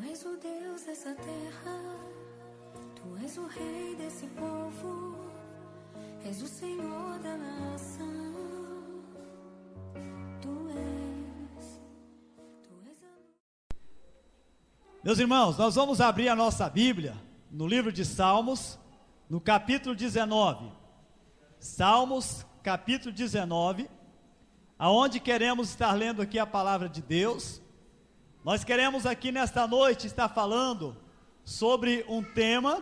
és o Deus dessa terra, Tu és o Rei desse povo, és o Senhor da nação. Tu és a... Meus irmãos, nós vamos abrir a nossa Bíblia no livro de Salmos, no capítulo 19. Salmos, capítulo 19, aonde queremos estar lendo aqui a palavra de Deus. Nós queremos aqui nesta noite estar falando sobre um tema,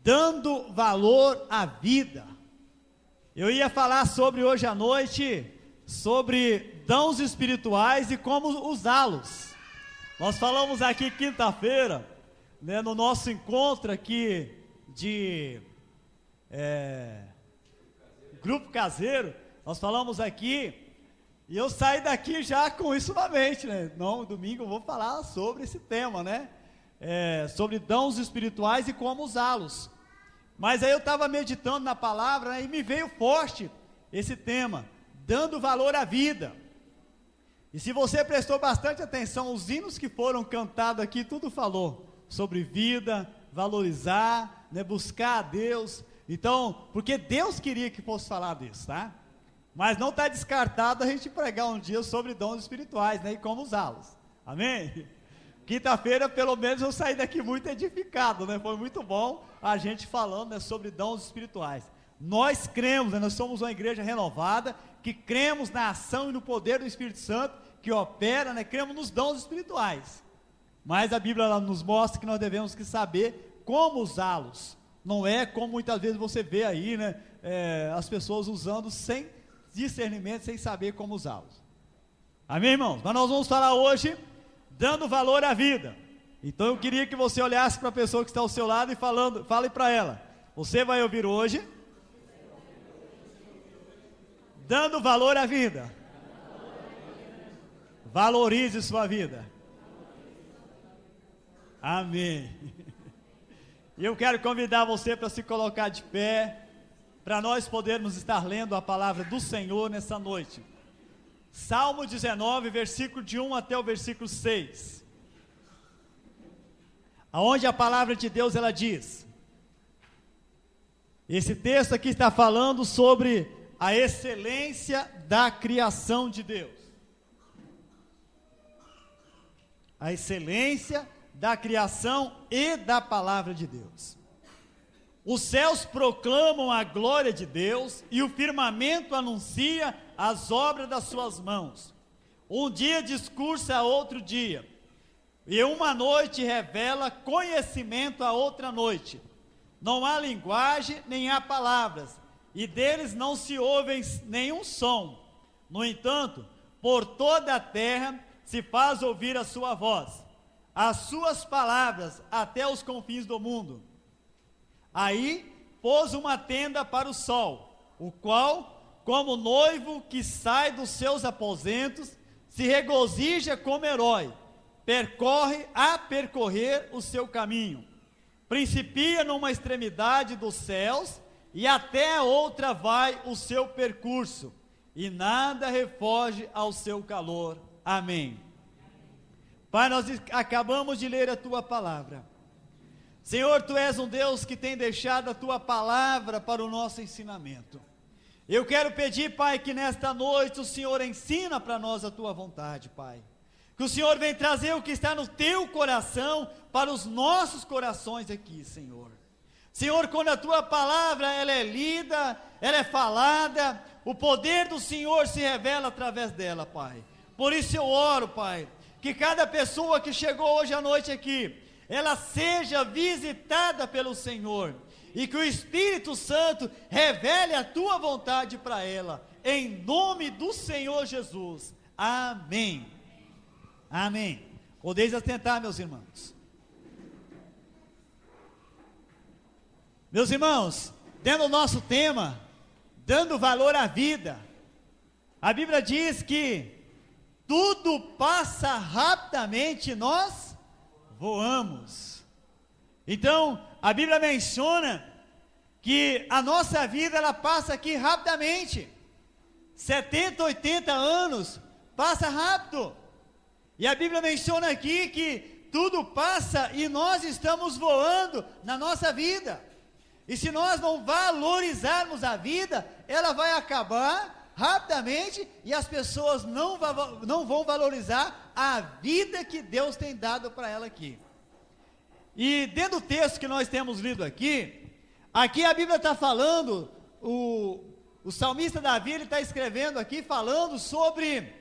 dando valor à vida. Eu ia falar sobre hoje à noite, sobre dons espirituais e como usá-los. Nós falamos aqui quinta-feira, né, no nosso encontro aqui de grupo caseiro, nós falamos aqui. E eu saí daqui já com isso na mente, né? Não, domingo eu vou falar sobre esse tema, né? Sobre dons espirituais e como usá-los. Mas aí eu estava meditando na palavra, né, e me veio forte esse tema, dando valor à vida. E se você prestou bastante atenção, os hinos que foram cantados aqui, tudo falou sobre vida, valorizar, né, buscar a Deus. Então, porque Deus queria que fosse falar disso, tá? Mas não está descartado a gente pregar um dia sobre dons espirituais, né, e como usá-los. Amém? Quinta-feira, pelo menos, eu saí daqui muito edificado, né? Foi muito bom a gente falando, né, sobre dons espirituais. Nós cremos, né, nós somos uma igreja renovada, que cremos na ação e no poder do Espírito Santo, que opera, né, cremos nos dons espirituais. Mas a Bíblia ela nos mostra que nós devemos que saber como usá-los. Não é como muitas vezes você vê aí, né, as pessoas usando sem discernimento, sem saber como usá-los. Amém, irmãos? Mas nós vamos falar hoje dando valor à vida. Então eu queria que você olhasse para a pessoa que está ao seu lado e fale para ela: você vai ouvir hoje dando valor à vida. Valorize sua vida. Amém. E eu quero convidar você para se colocar de pé, para nós podermos estar lendo a palavra do Senhor nessa noite. Salmo 19, versículo de 1 até o versículo 6. Aonde a palavra de Deus ela diz. Esse texto aqui está falando sobre a excelência da criação de Deus. A excelência da criação e da palavra de Deus. Os céus proclamam a glória de Deus e o firmamento anuncia as obras das suas mãos. Um dia discursa a outro dia, e uma noite revela conhecimento a outra noite. Não há linguagem nem há palavras, e deles não se ouve nenhum som. No entanto, por toda a terra se faz ouvir a sua voz, as suas palavras até os confins do mundo. Aí pôs uma tenda para o sol, o qual, como noivo que sai dos seus aposentos, se regozija como herói, percorrer o seu caminho. Principia numa extremidade dos céus, e até a outra vai o seu percurso, e nada refoge ao seu calor. Amém. Pai, nós acabamos de ler a Tua palavra. Senhor, Tu és um Deus que tem deixado a Tua palavra para o nosso ensinamento. Eu quero pedir, Pai, que nesta noite o Senhor ensina para nós a Tua vontade, Pai. Que o Senhor venha trazer o que está no Teu coração para os nossos corações aqui, Senhor. Senhor, quando a Tua palavra ela é lida, ela é falada, o poder do Senhor se revela através dela, Pai. Por isso eu oro, Pai, que cada pessoa que chegou hoje à noite aqui, ela seja visitada pelo Senhor, e que o Espírito Santo revele a Tua vontade para ela, em nome do Senhor Jesus. Amém. Amém. Podeis assentar, meus irmãos. Meus irmãos, dentro do nosso tema, dando valor à vida, a Bíblia diz que tudo passa rapidamente, nós voamos. Então, a Bíblia menciona que a nossa vida, ela passa aqui rapidamente. 70, 80 anos, passa rápido. E a Bíblia menciona aqui que tudo passa e nós estamos voando na nossa vida. E se nós não valorizarmos a vida, ela vai acabar rapidamente e as pessoas não vão valorizar a vida que Deus tem dado para ela aqui. E dentro do texto que nós temos lido aqui a Bíblia está falando, o salmista Davi, ele está escrevendo aqui, falando sobre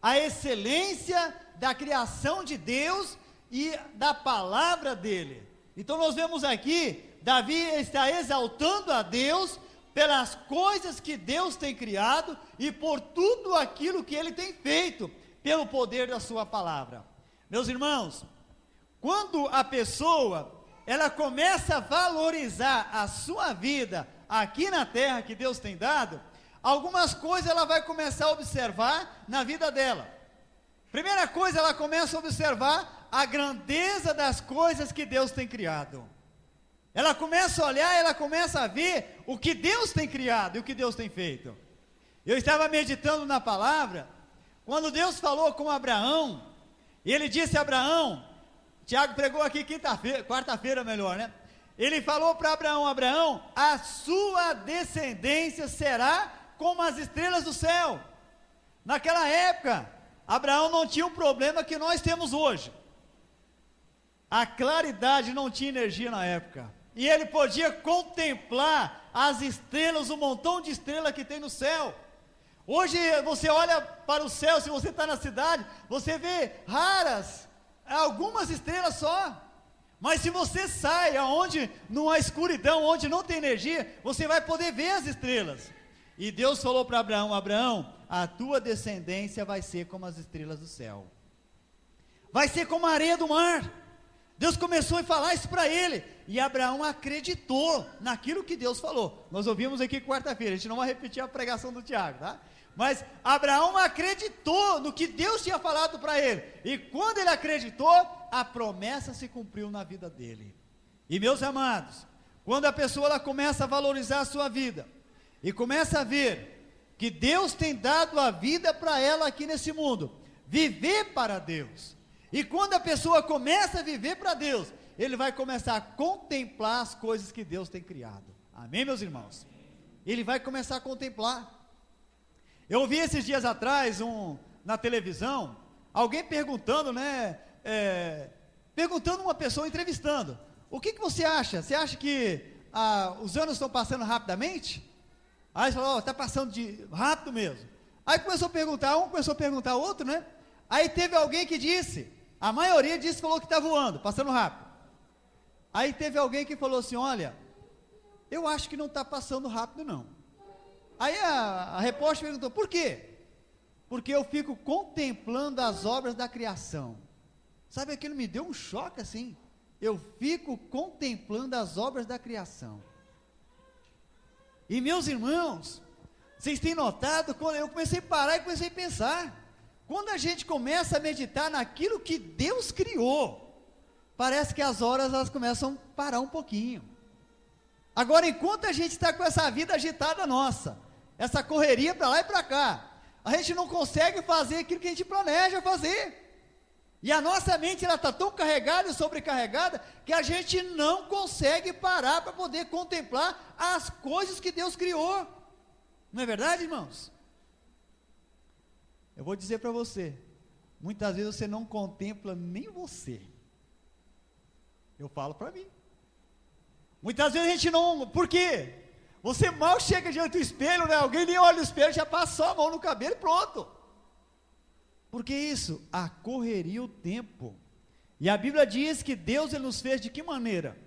a excelência da criação de Deus e da palavra dele. Então nós vemos aqui, Davi está exaltando a Deus pelas coisas que Deus tem criado e por tudo aquilo que ele tem feito, pelo poder da sua palavra. Meus irmãos, quando a pessoa, ela começa a valorizar a sua vida aqui na terra que Deus tem dado, algumas coisas ela vai começar a observar na vida dela. Primeira coisa, ela começa a observar a grandeza das coisas que Deus tem criado. Ela começa a olhar, ela começa a ver o que Deus tem criado e o que Deus tem feito. Eu estava meditando na palavra, quando Deus falou com Abraão, e ele disse a Abraão, Tiago pregou aqui quarta-feira melhor, né? Ele falou para Abraão, Abraão, a sua descendência será como as estrelas do céu. Naquela época, Abraão não tinha um problema que nós temos hoje. A claridade não tinha energia na época. E ele podia contemplar as estrelas, um montão de estrelas que tem no céu. Hoje você olha para o céu, se você está na cidade, você vê raras, algumas estrelas só. Mas se você sai aonde, numa escuridão, onde não tem energia, você vai poder ver as estrelas. E Deus falou para Abraão, Abraão, a tua descendência vai ser como as estrelas do céu. Vai ser como a areia do mar. Deus começou a falar isso para ele, e Abraão acreditou naquilo que Deus falou. Nós ouvimos aqui quarta-feira, a gente não vai repetir a pregação do Tiago, tá? Mas Abraão acreditou no que Deus tinha falado para ele, e quando ele acreditou, a promessa se cumpriu na vida dele. E meus amados, quando a pessoa ela começa a valorizar a sua vida, e começa a ver que Deus tem dado a vida para ela aqui nesse mundo, viver para Deus, e quando a pessoa começa a viver para Deus, ele vai começar a contemplar as coisas que Deus tem criado. Amém, meus irmãos? Ele vai começar a contemplar. Eu ouvi esses dias atrás, na televisão, alguém perguntando, perguntando uma pessoa, entrevistando, o que você acha? Você acha que os anos estão passando rapidamente? Aí ele falou, está passando rápido mesmo. Aí começou a perguntar, começou a perguntar outro, né? Aí teve alguém que disse, a maioria falou que está voando, passando rápido. Aí teve alguém que falou assim, olha, eu acho que não está passando rápido não. Aí a repórter perguntou, por quê? Porque eu fico contemplando as obras da criação. Sabe, aquilo me deu um choque assim. Eu fico contemplando as obras da criação. E meus irmãos, vocês têm notado, quando eu comecei a parar e comecei a pensar, quando a gente começa a meditar naquilo que Deus criou, parece que as horas elas começam a parar um pouquinho. Agora, enquanto a gente está com essa vida agitada nossa, essa correria para lá e para cá, a gente não consegue fazer aquilo que a gente planeja fazer. E a nossa mente está tão carregada e sobrecarregada que a gente não consegue parar para poder contemplar as coisas que Deus criou. Não é verdade, irmãos? Eu vou dizer para você, muitas vezes você não contempla nem você. Eu falo para mim. Muitas vezes a gente não, por quê? Você mal chega diante do espelho, né? Alguém nem olha no espelho, já passou a mão no cabelo e pronto. Por que isso? A correria, o tempo. E a Bíblia diz que Deus ele nos fez de que maneira?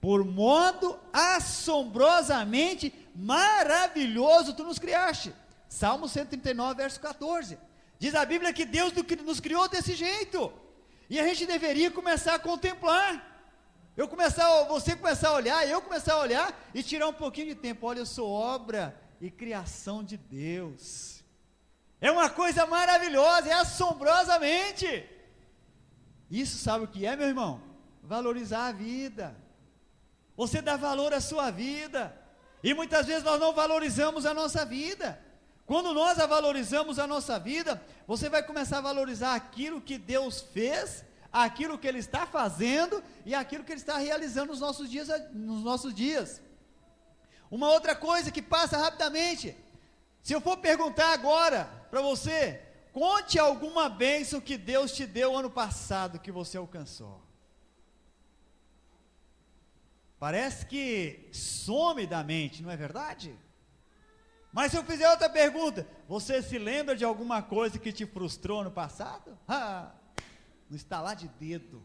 Por modo assombrosamente maravilhoso tu nos criaste. Salmo 139, verso 14. Diz a Bíblia que Deus nos criou desse jeito. E a gente deveria começar a contemplar. Você começar a olhar, eu começar a olhar e tirar um pouquinho de tempo. Olha, eu sou obra e criação de Deus. É uma coisa maravilhosa, é assombrosamente. Isso sabe o que é, meu irmão? Valorizar a vida. Você dá valor à sua vida. E muitas vezes nós não valorizamos a nossa vida. Quando nós a valorizamos a nossa vida, você vai começar a valorizar aquilo que Deus fez, aquilo que Ele está fazendo e aquilo que Ele está realizando nos nossos dias. Uma outra coisa que passa rapidamente, se eu for perguntar agora para você, conte alguma bênção que Deus te deu ano passado que você alcançou. Parece que some da mente, não é verdade? Mas se eu fizer outra pergunta, você se lembra de alguma coisa que te frustrou no passado? No estalar de dedo.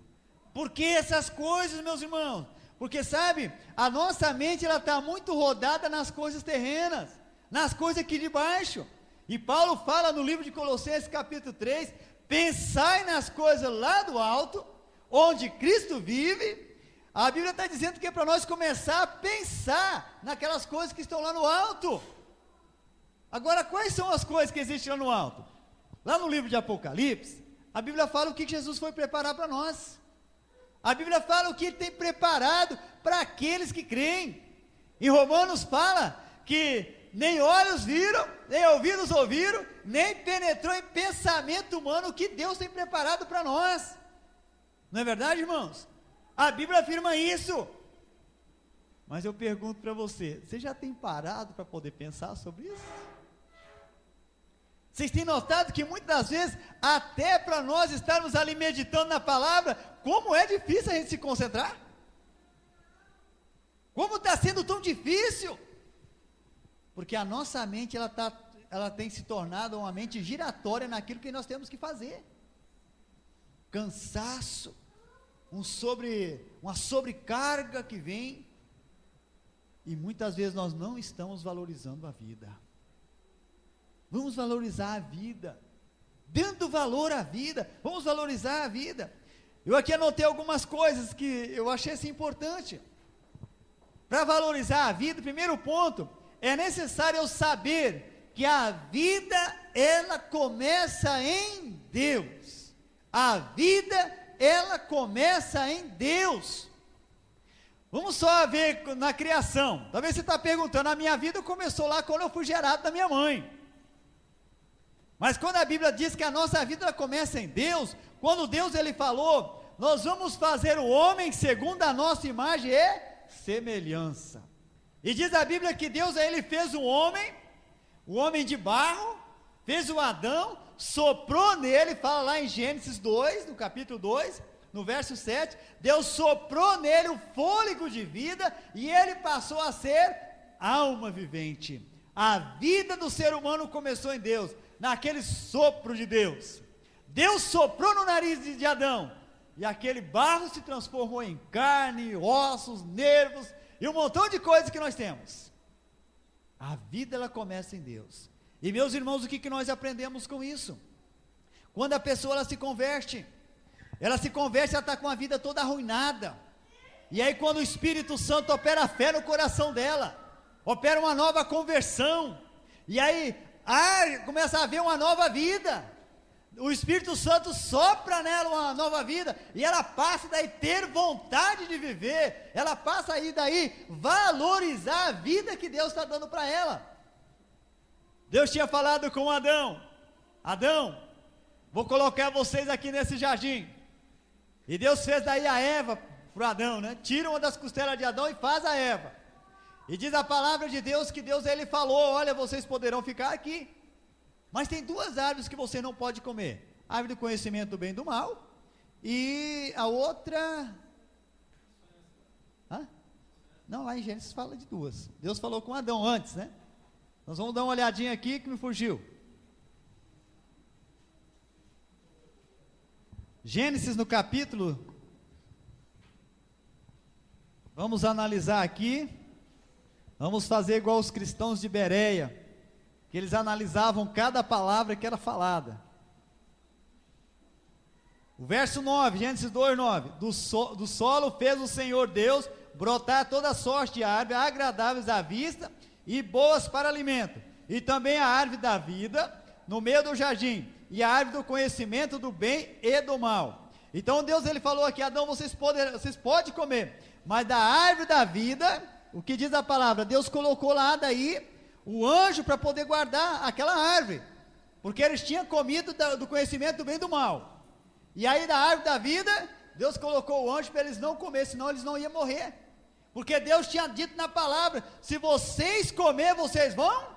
Por que essas coisas, meus irmãos? Porque sabe, a nossa mente ela está muito rodada nas coisas terrenas, nas coisas aqui de baixo. E Paulo fala no livro de Colossenses capítulo 3, pensai nas coisas lá do alto, onde Cristo vive. A Bíblia está dizendo que é para nós começar a pensar naquelas coisas que estão lá no alto. Agora, quais são as coisas que existem lá no alto? Lá no livro de Apocalipse, a Bíblia fala o que Jesus foi preparar para nós. A Bíblia fala o que Ele tem preparado para aqueles que creem. Em Romanos fala que nem olhos viram, nem ouvidos ouviram, nem penetrou em pensamento humano o que Deus tem preparado para nós. Não é verdade, irmãos? A Bíblia afirma isso. Mas eu pergunto para você já tem parado para poder pensar sobre isso? Vocês têm notado que muitas das vezes, até para nós estarmos ali meditando na palavra, como é difícil a gente se concentrar? Como está sendo tão difícil? Porque a nossa mente, ela tem se tornado uma mente giratória naquilo que nós temos que fazer. Cansaço, uma sobrecarga que vem, e muitas vezes nós não estamos valorizando a vida. Vamos valorizar a vida, dando valor à vida, vamos valorizar a vida. Eu aqui anotei algumas coisas que eu achei assim importante. Para valorizar a vida, primeiro ponto, é necessário eu saber que a vida, ela começa em Deus. A vida, ela começa em Deus. Vamos só ver na criação. Talvez você está perguntando, a minha vida começou lá quando eu fui gerado da minha mãe. Mas quando a Bíblia diz que a nossa vida ela começa em Deus, quando Deus ele falou, nós vamos fazer o homem segundo a nossa imagem e semelhança. E diz a Bíblia que Deus ele fez o homem de barro, fez o Adão, soprou nele, fala lá em Gênesis 2, no capítulo 2, no verso 7, Deus soprou nele o fôlego de vida, e ele passou a ser alma vivente. A vida do ser humano começou em Deus, naquele sopro de Deus. Deus soprou no nariz de Adão, e aquele barro se transformou em carne, ossos, nervos, e um montão de coisas que nós temos. A vida ela começa em Deus. E meus irmãos, o que nós aprendemos com isso? Quando a pessoa ela se converte, ela está com a vida toda arruinada, e aí quando o Espírito Santo opera a fé no coração dela, opera uma nova conversão, e aí começa a haver uma nova vida, o Espírito Santo sopra nela uma nova vida, e ela passa daí ter vontade de viver, ela passa aí daí valorizar a vida que Deus está dando para ela. Deus tinha falado com Adão, vou colocar vocês aqui nesse jardim, e Deus fez daí a Eva para Adão, né? Tira uma das costelas de Adão e faz a Eva, e diz a palavra de Deus que Deus ele falou, olha, vocês poderão ficar aqui, mas tem duas árvores que você não pode comer, a árvore do conhecimento do bem e do mal, e a outra, não, lá em Gênesis fala de duas, Deus falou com Adão antes, né? Nós vamos dar uma olhadinha aqui que me fugiu, Gênesis no capítulo, vamos analisar aqui, vamos fazer igual os cristãos de Bereia, que eles analisavam cada palavra que era falada. O verso 9, Gênesis 2, 9, do solo fez o Senhor Deus brotar toda sorte de árvores agradáveis à vista e boas para alimento, e também a árvore da vida no meio do jardim, e a árvore do conhecimento do bem e do mal. Então Deus ele falou aqui, Adão, vocês podem comer, mas da árvore da vida, o que diz a palavra, Deus colocou lá daí o anjo para poder guardar aquela árvore, porque eles tinham comido do conhecimento do bem e do mal. E aí da árvore da vida, Deus colocou o anjo para eles não comer, senão eles não iam morrer. Porque Deus tinha dito na palavra: se vocês comer, vocês vão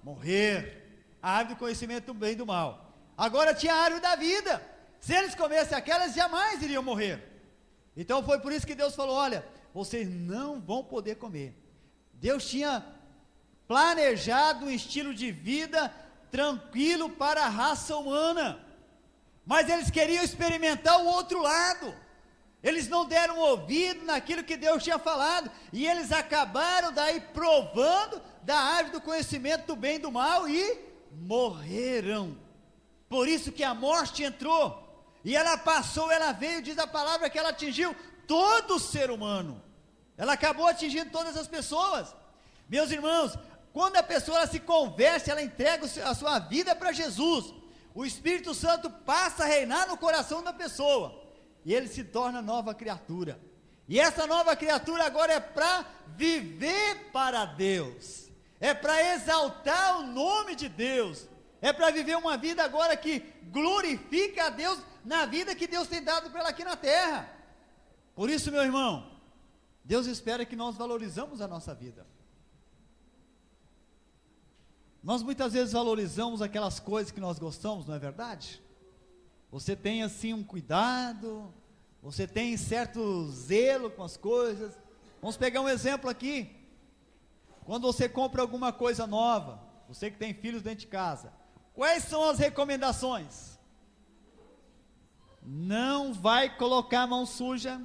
morrer. A árvore do conhecimento do bem e do mal. Agora tinha a árvore da vida. Se eles comessem aquelas, jamais iriam morrer. Então foi por isso que Deus falou: olha, vocês não vão poder comer. Deus tinha planejado um estilo de vida tranquilo para a raça humana, mas eles queriam experimentar o outro lado. Eles não deram ouvido naquilo que Deus tinha falado, e eles acabaram daí provando da árvore do conhecimento do bem e do mal, e morreram. Por isso que a morte entrou, e ela passou, ela veio, diz a palavra que ela atingiu todo o ser humano, ela acabou atingindo todas as pessoas. Meus irmãos, quando a pessoa ela se converte, ela entrega a sua vida para Jesus, o Espírito Santo passa a reinar no coração da pessoa, e ele se torna nova criatura, e essa nova criatura agora é para viver para Deus, é para exaltar o nome de Deus, é para viver uma vida agora que glorifica a Deus, na vida que Deus tem dado para ela aqui na terra. Por isso, meu irmão, Deus espera que nós valorizamos a nossa vida. Nós muitas vezes valorizamos aquelas coisas que nós gostamos, não é verdade? Você tem assim um cuidado, você tem certo zelo com as coisas. Vamos pegar um exemplo aqui. Quando você compra alguma coisa nova, você que tem filhos dentro de casa, quais são as recomendações? Não vai colocar a mão suja,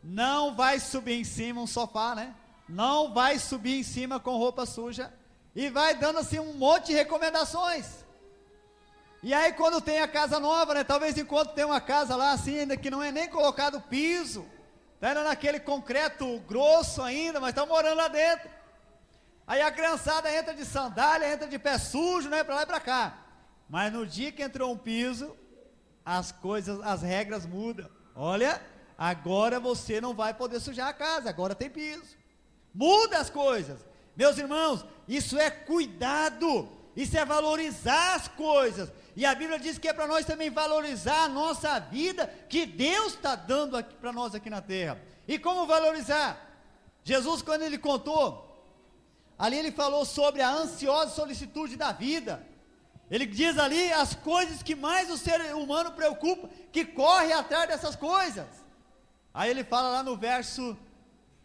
não vai subir em cima um sofá, né? Não vai subir em cima com roupa suja, e vai dando assim um monte de recomendações. E aí quando tem a casa nova, né? Talvez enquanto tem uma casa lá assim, ainda que não é nem colocado piso, está ainda naquele concreto grosso ainda, mas está morando lá dentro. Aí a criançada entra de sandália, entra de pé sujo, né? Para lá e para cá. Mas no dia que entrou um piso, as coisas, as regras mudam. Olha, agora você não vai poder sujar a casa, agora tem piso. Muda as coisas. Meus irmãos, isso é cuidado, isso é valorizar as coisas, e a Bíblia diz que é para nós também valorizar a nossa vida, que Deus está dando para nós aqui na terra. E como valorizar? Jesus, quando ele contou, ali ele falou sobre a ansiosa solicitude da vida, ele diz ali as coisas que mais o ser humano preocupa, que corre atrás dessas coisas. Aí ele fala lá no verso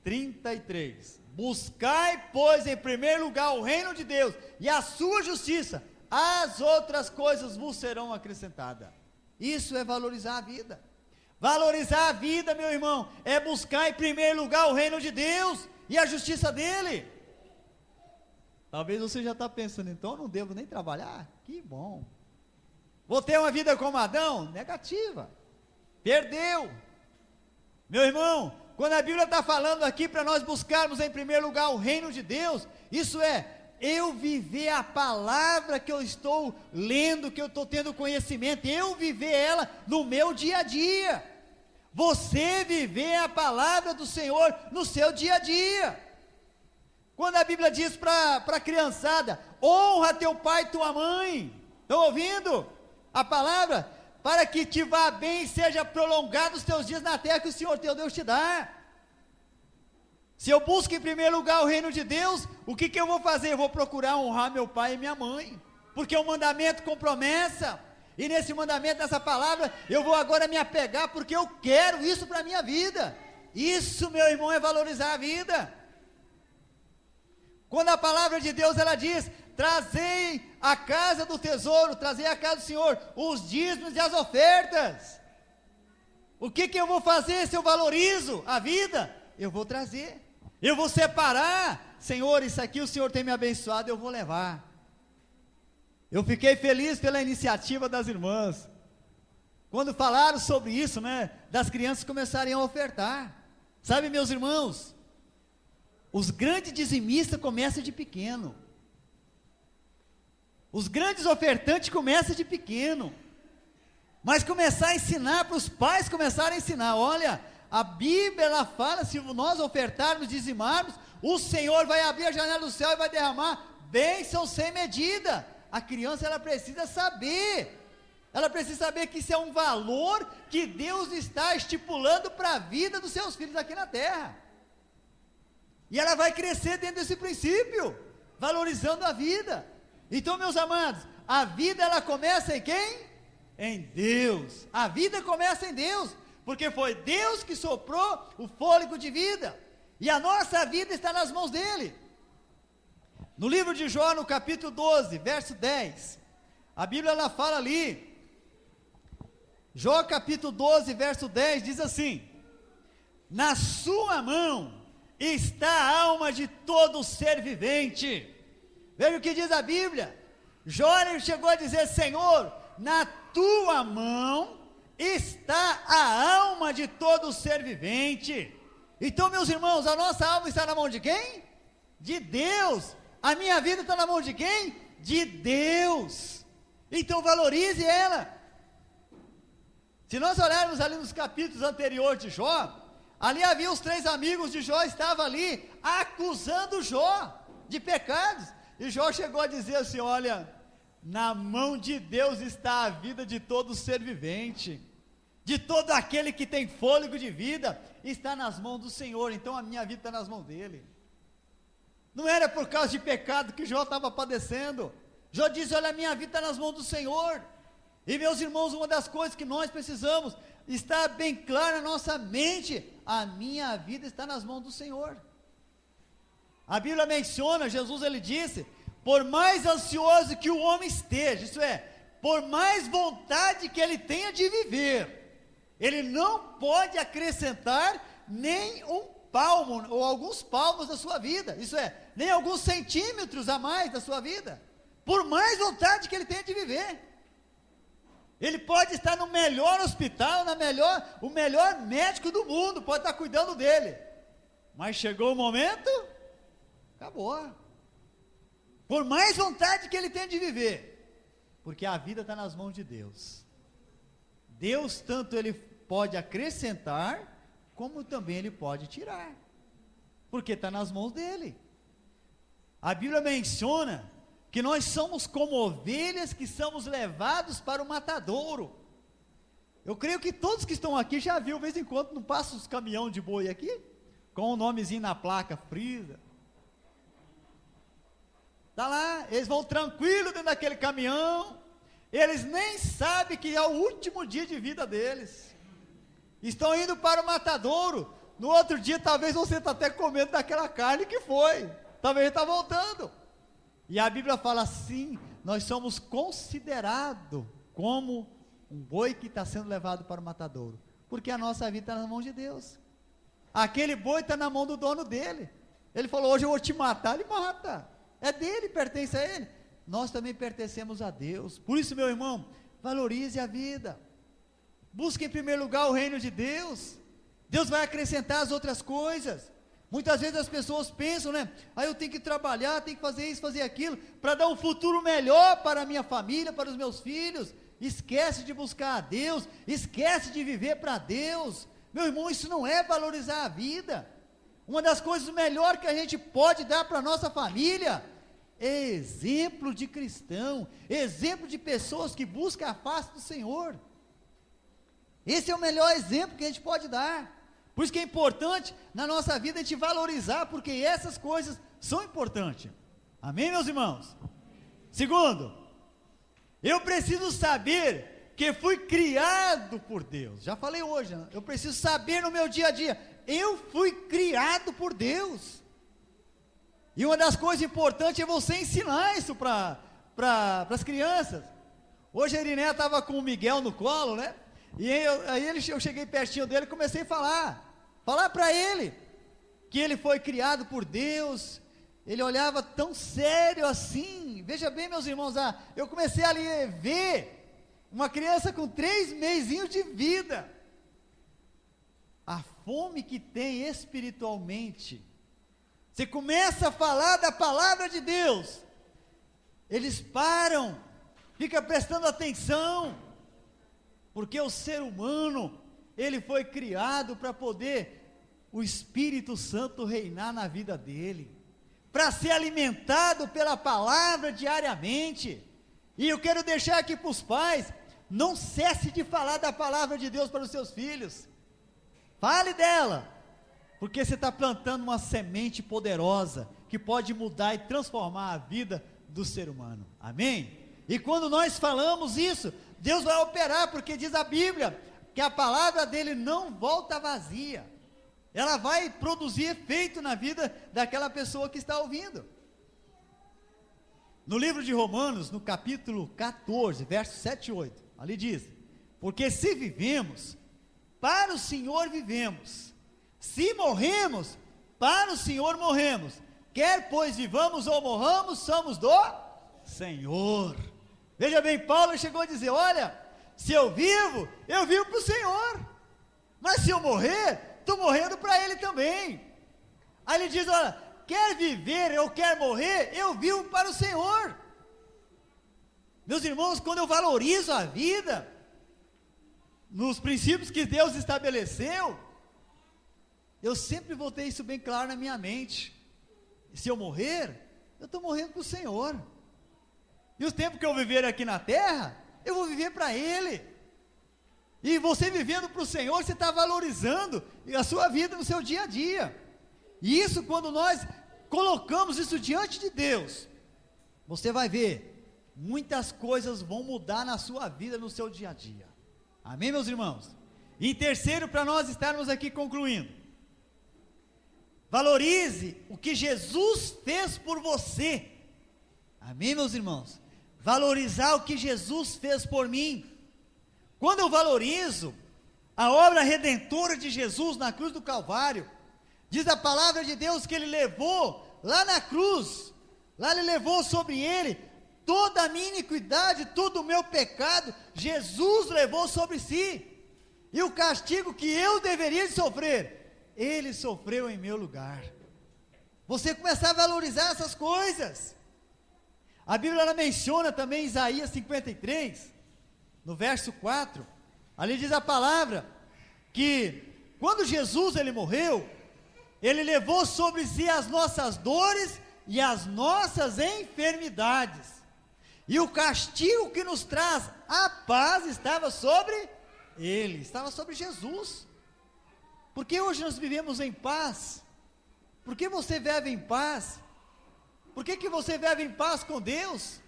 33, buscai, pois, em primeiro lugar o reino de Deus e a sua justiça, as outras coisas vos serão acrescentadas. Isso é valorizar a vida. Valorizar a vida, meu irmão, é buscar em primeiro lugar o reino de Deus e a justiça dele. Talvez você já está pensando, então eu não devo nem trabalhar? Que bom. Vou ter uma vida como Adão? Negativa. Perdeu. Meu irmão, quando a Bíblia está falando aqui para nós buscarmos em primeiro lugar o reino de Deus, isso é, eu viver a palavra que eu estou lendo, que eu estou tendo conhecimento, eu viver ela no meu dia a dia. Você viver a palavra do Senhor no seu dia a dia. Quando a Bíblia diz para a criançada, honra teu pai e tua mãe, estão ouvindo a palavra? Para que te vá bem e seja prolongado os teus dias na terra que o Senhor teu Deus te dá. Se eu busco em primeiro lugar o reino de Deus, o que eu vou fazer? Eu vou procurar honrar meu pai e minha mãe, porque é um mandamento com promessa, e nesse mandamento, nessa palavra, eu vou agora me apegar, porque eu quero isso para a minha vida. Isso, meu irmão, é valorizar a vida. Quando a palavra de Deus, ela diz, trazei a casa do tesouro, trazei a casa do Senhor, os dízimos e as ofertas. O que eu vou fazer se eu valorizo a vida? Eu vou trazer, eu vou separar. Senhor, isso aqui o Senhor tem me abençoado, eu vou levar. Eu fiquei feliz pela iniciativa das irmãs, quando falaram sobre isso, né, das crianças começarem a ofertar. Sabe, meus irmãos, os grandes dizimistas começam de pequeno, os grandes ofertantes começam de pequeno, mas começar a ensinar para os pais começarem a ensinar. Olha, a Bíblia ela fala, se nós ofertarmos, dizimarmos, o Senhor vai abrir a janela do céu e vai derramar bênção sem medida. A criança ela precisa saber Ela precisa saber que isso é um valor que Deus está estipulando para a vida dos seus filhos aqui na terra. E ela vai crescer dentro desse princípio, valorizando a vida. Então, meus amados, a vida ela começa em quem? Em Deus. A vida começa em Deus, porque foi Deus que soprou o fôlego de vida, e a nossa vida está nas mãos dele. No livro de Jó, no capítulo 12, verso 10, a Bíblia ela fala ali, Jó capítulo 12, verso 10, diz assim: na sua mão está a alma de todo ser vivente. Veja o que diz a Bíblia. Jó chegou a dizer: Senhor, na tua mão está a alma de todo ser vivente. Então, meus irmãos, a nossa alma está na mão de quem? De Deus. A minha vida está na mão de quem? De Deus. Então valorize ela. Se nós olharmos ali nos capítulos anteriores de Jó, ali havia os 3 amigos de Jó, estavam ali acusando Jó de pecados, e Jó chegou a dizer assim: olha, na mão de Deus está a vida de todo ser vivente, de todo aquele que tem fôlego de vida, está nas mãos do Senhor. Então a minha vida está nas mãos dele. Não era por causa de pecado que Jó estava padecendo. Jó diz: olha, a minha vida está nas mãos do Senhor. E meus irmãos, uma das coisas que nós precisamos estar bem claro na nossa mente: a minha vida está nas mãos do Senhor. A Bíblia menciona, Jesus ele disse: por mais ansioso que o homem esteja, isso é, por mais vontade que ele tenha de viver, ele não pode acrescentar nem um palmo, ou alguns palmos da sua vida, isso é, nem alguns centímetros a mais da sua vida, por mais vontade que ele tenha de viver. Ele pode estar no melhor hospital, o melhor médico do mundo, pode estar cuidando dele, mas chegou o momento, acabou. Por mais vontade que ele tenha de viver, porque a vida está nas mãos de Deus. Deus tanto ele pode acrescentar, como também ele pode tirar, porque está nas mãos dele. A Bíblia menciona que nós somos como ovelhas que somos levados para o matadouro. Eu creio que todos que estão aqui já viram, de vez em quando, não passa os caminhão de boi aqui, com o nomezinho na placa, Frisa. Está lá, eles vão tranquilo dentro daquele caminhão, eles nem sabem que é o último dia de vida deles, estão indo para o matadouro. No outro dia talvez você está até comendo daquela carne que foi, talvez está voltando. E a Bíblia fala assim: nós somos considerados como um boi que está sendo levado para o matadouro, porque a nossa vida está na mão de Deus. Aquele boi está na mão do dono dele. Ele falou: hoje eu vou te matar, ele mata, é dele, pertence a ele. Nós também pertencemos a Deus. Por isso, meu irmão, valorize a vida, busque em primeiro lugar o reino de Deus. Deus vai acrescentar as outras coisas. Muitas vezes as pessoas pensam, né? Eu tenho que trabalhar, tenho que fazer isso, fazer aquilo, para dar um futuro melhor para a minha família, para os meus filhos. Esquece de buscar a Deus, esquece de viver para Deus. Meu irmão, isso não é valorizar a vida. Uma das coisas melhores que a gente pode dar para a nossa família é exemplo de cristão, exemplo de pessoas que buscam a face do Senhor. Esse é o melhor exemplo que a gente pode dar. Por isso que é importante na nossa vida a gente valorizar, porque essas coisas são importantes. Amém, meus irmãos? Segundo, eu preciso saber que fui criado por Deus. Já falei hoje, né? Eu preciso saber no meu dia a dia, eu fui criado por Deus. E uma das coisas importantes é você ensinar isso para as crianças. Hoje a Iriné estava com o Miguel no colo, né? E eu cheguei pertinho dele e comecei a falar para ele, que ele foi criado por Deus. Ele olhava tão sério assim. Veja bem, meus irmãos, eu comecei a ver uma criança com 3 mesinhos de vida, a fome que tem espiritualmente. Você começa a falar da palavra de Deus, eles param, ficam prestando atenção, porque o ser humano, ele foi criado para poder o Espírito Santo reinar na vida dele, para ser alimentado pela palavra diariamente. E eu quero deixar aqui para os pais, não cesse de falar da palavra de Deus para os seus filhos. Fale dela, porque você está plantando uma semente poderosa, que pode mudar e transformar a vida do ser humano, amém? E quando nós falamos isso, Deus vai operar, porque diz a Bíblia, que a palavra dele não volta vazia, ela vai produzir efeito na vida daquela pessoa que está ouvindo. No livro de Romanos, no capítulo 14, versos 7 e 8, ali diz, porque se vivemos, para o Senhor vivemos, se morremos, para o Senhor morremos, quer pois vivamos ou morramos, somos do Senhor. Veja bem, Paulo chegou a dizer, olha, se eu vivo para o Senhor, mas se eu morrer, estou morrendo para Ele também. Aí ele diz, olha, quer viver ou quer morrer, eu vivo para o Senhor. Meus irmãos, quando eu valorizo a vida, nos princípios que Deus estabeleceu, eu sempre vou ter isso bem claro na minha mente. Se eu morrer, eu estou morrendo para o Senhor. E o tempo que eu viver aqui na terra, eu vou viver para Ele. E você vivendo para o Senhor, você está valorizando a sua vida no seu dia a dia. E isso, quando nós colocamos isso diante de Deus, você vai ver, muitas coisas vão mudar na sua vida, no seu dia a dia. Amém, meus irmãos? E em terceiro, para nós estarmos aqui concluindo, valorize o que Jesus fez por você. Amém, meus irmãos? Valorizar o que Jesus fez por mim. Quando eu valorizo a obra redentora de Jesus na cruz do Calvário, diz a palavra de Deus que Ele levou lá na cruz, lá Ele levou sobre Ele toda a minha iniquidade, todo o meu pecado, Jesus levou sobre si, e o castigo que eu deveria sofrer, Ele sofreu em meu lugar. Você começar a valorizar essas coisas. A Bíblia ela menciona também em Isaías 53, no verso 4, ali diz a palavra, que quando Jesus ele morreu, Ele levou sobre si as nossas dores e as nossas enfermidades, e o castigo que nos traz a paz estava sobre Ele, estava sobre Jesus. Porque hoje nós vivemos em paz? Por que você vive em paz? Por que você vive em paz com Deus?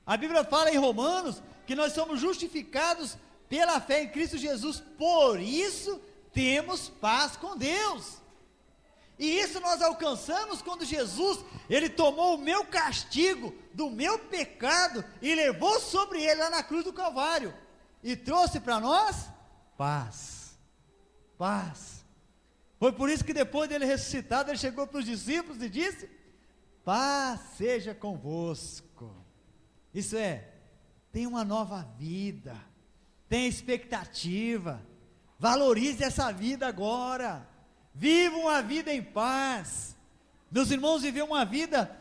A Bíblia fala em Romanos, que nós somos justificados pela fé em Cristo Jesus, por isso temos paz com Deus. E isso nós alcançamos quando Jesus, Ele tomou o meu castigo, do meu pecado, e levou sobre Ele lá na cruz do Calvário, e trouxe para nós paz, paz. Foi por isso que depois dele ressuscitado, Ele chegou para os discípulos e disse, paz seja convosco. Isso é, tem uma nova vida, tem expectativa, valorize essa vida agora, viva uma vida em paz. Meus irmãos, viver uma vida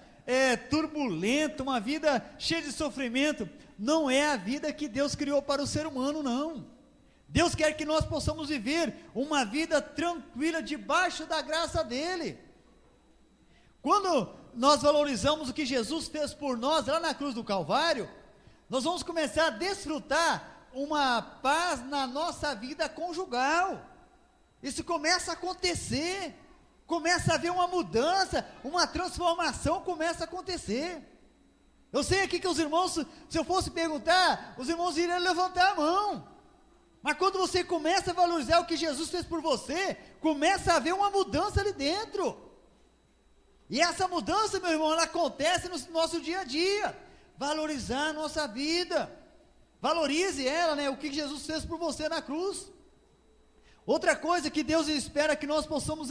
turbulenta, uma vida cheia de sofrimento, não é a vida que Deus criou para o ser humano, não. Deus quer que nós possamos viver uma vida tranquila, debaixo da graça dEle. Quando nós valorizamos o que Jesus fez por nós, lá na cruz do Calvário, nós vamos começar a desfrutar uma paz na nossa vida conjugal. Isso começa a acontecer, começa a haver uma mudança, uma transformação começa a acontecer. Eu sei aqui que os irmãos, se eu fosse perguntar, os irmãos iriam levantar a mão, mas quando você começa a valorizar o que Jesus fez por você, começa a haver uma mudança ali dentro, e essa mudança, meu irmão, ela acontece no nosso dia a dia. Valorizar a nossa vida, valorize ela, né, o que Jesus fez por você na cruz. Outra coisa que Deus espera que nós possamos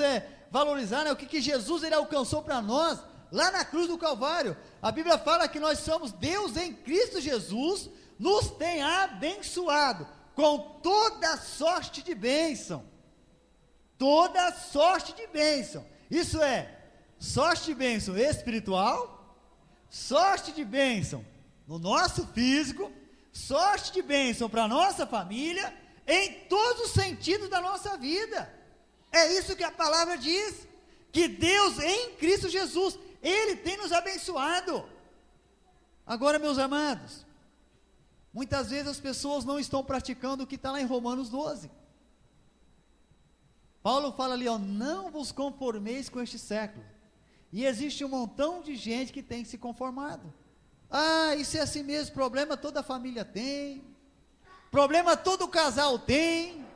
valorizar, né, o que Jesus ele alcançou para nós, lá na cruz do Calvário. A Bíblia fala que nós somos, Deus em Cristo Jesus, nos tem abençoado, com toda sorte de bênção, toda sorte de bênção, isso é, sorte de bênção espiritual, sorte de bênção no nosso físico, sorte de bênção para a nossa família, em todos os sentidos da nossa vida. É isso que a palavra diz, que Deus em Cristo Jesus, Ele tem nos abençoado. Agora, meus amados, Muitas vezes as pessoas não estão praticando o que está lá em Romanos 12. Paulo fala ali, ó, não vos conformeis com este século. E existe um montão de gente que tem se conformado. Ah, isso é assim mesmo, problema toda a família tem, problema todo casal tem.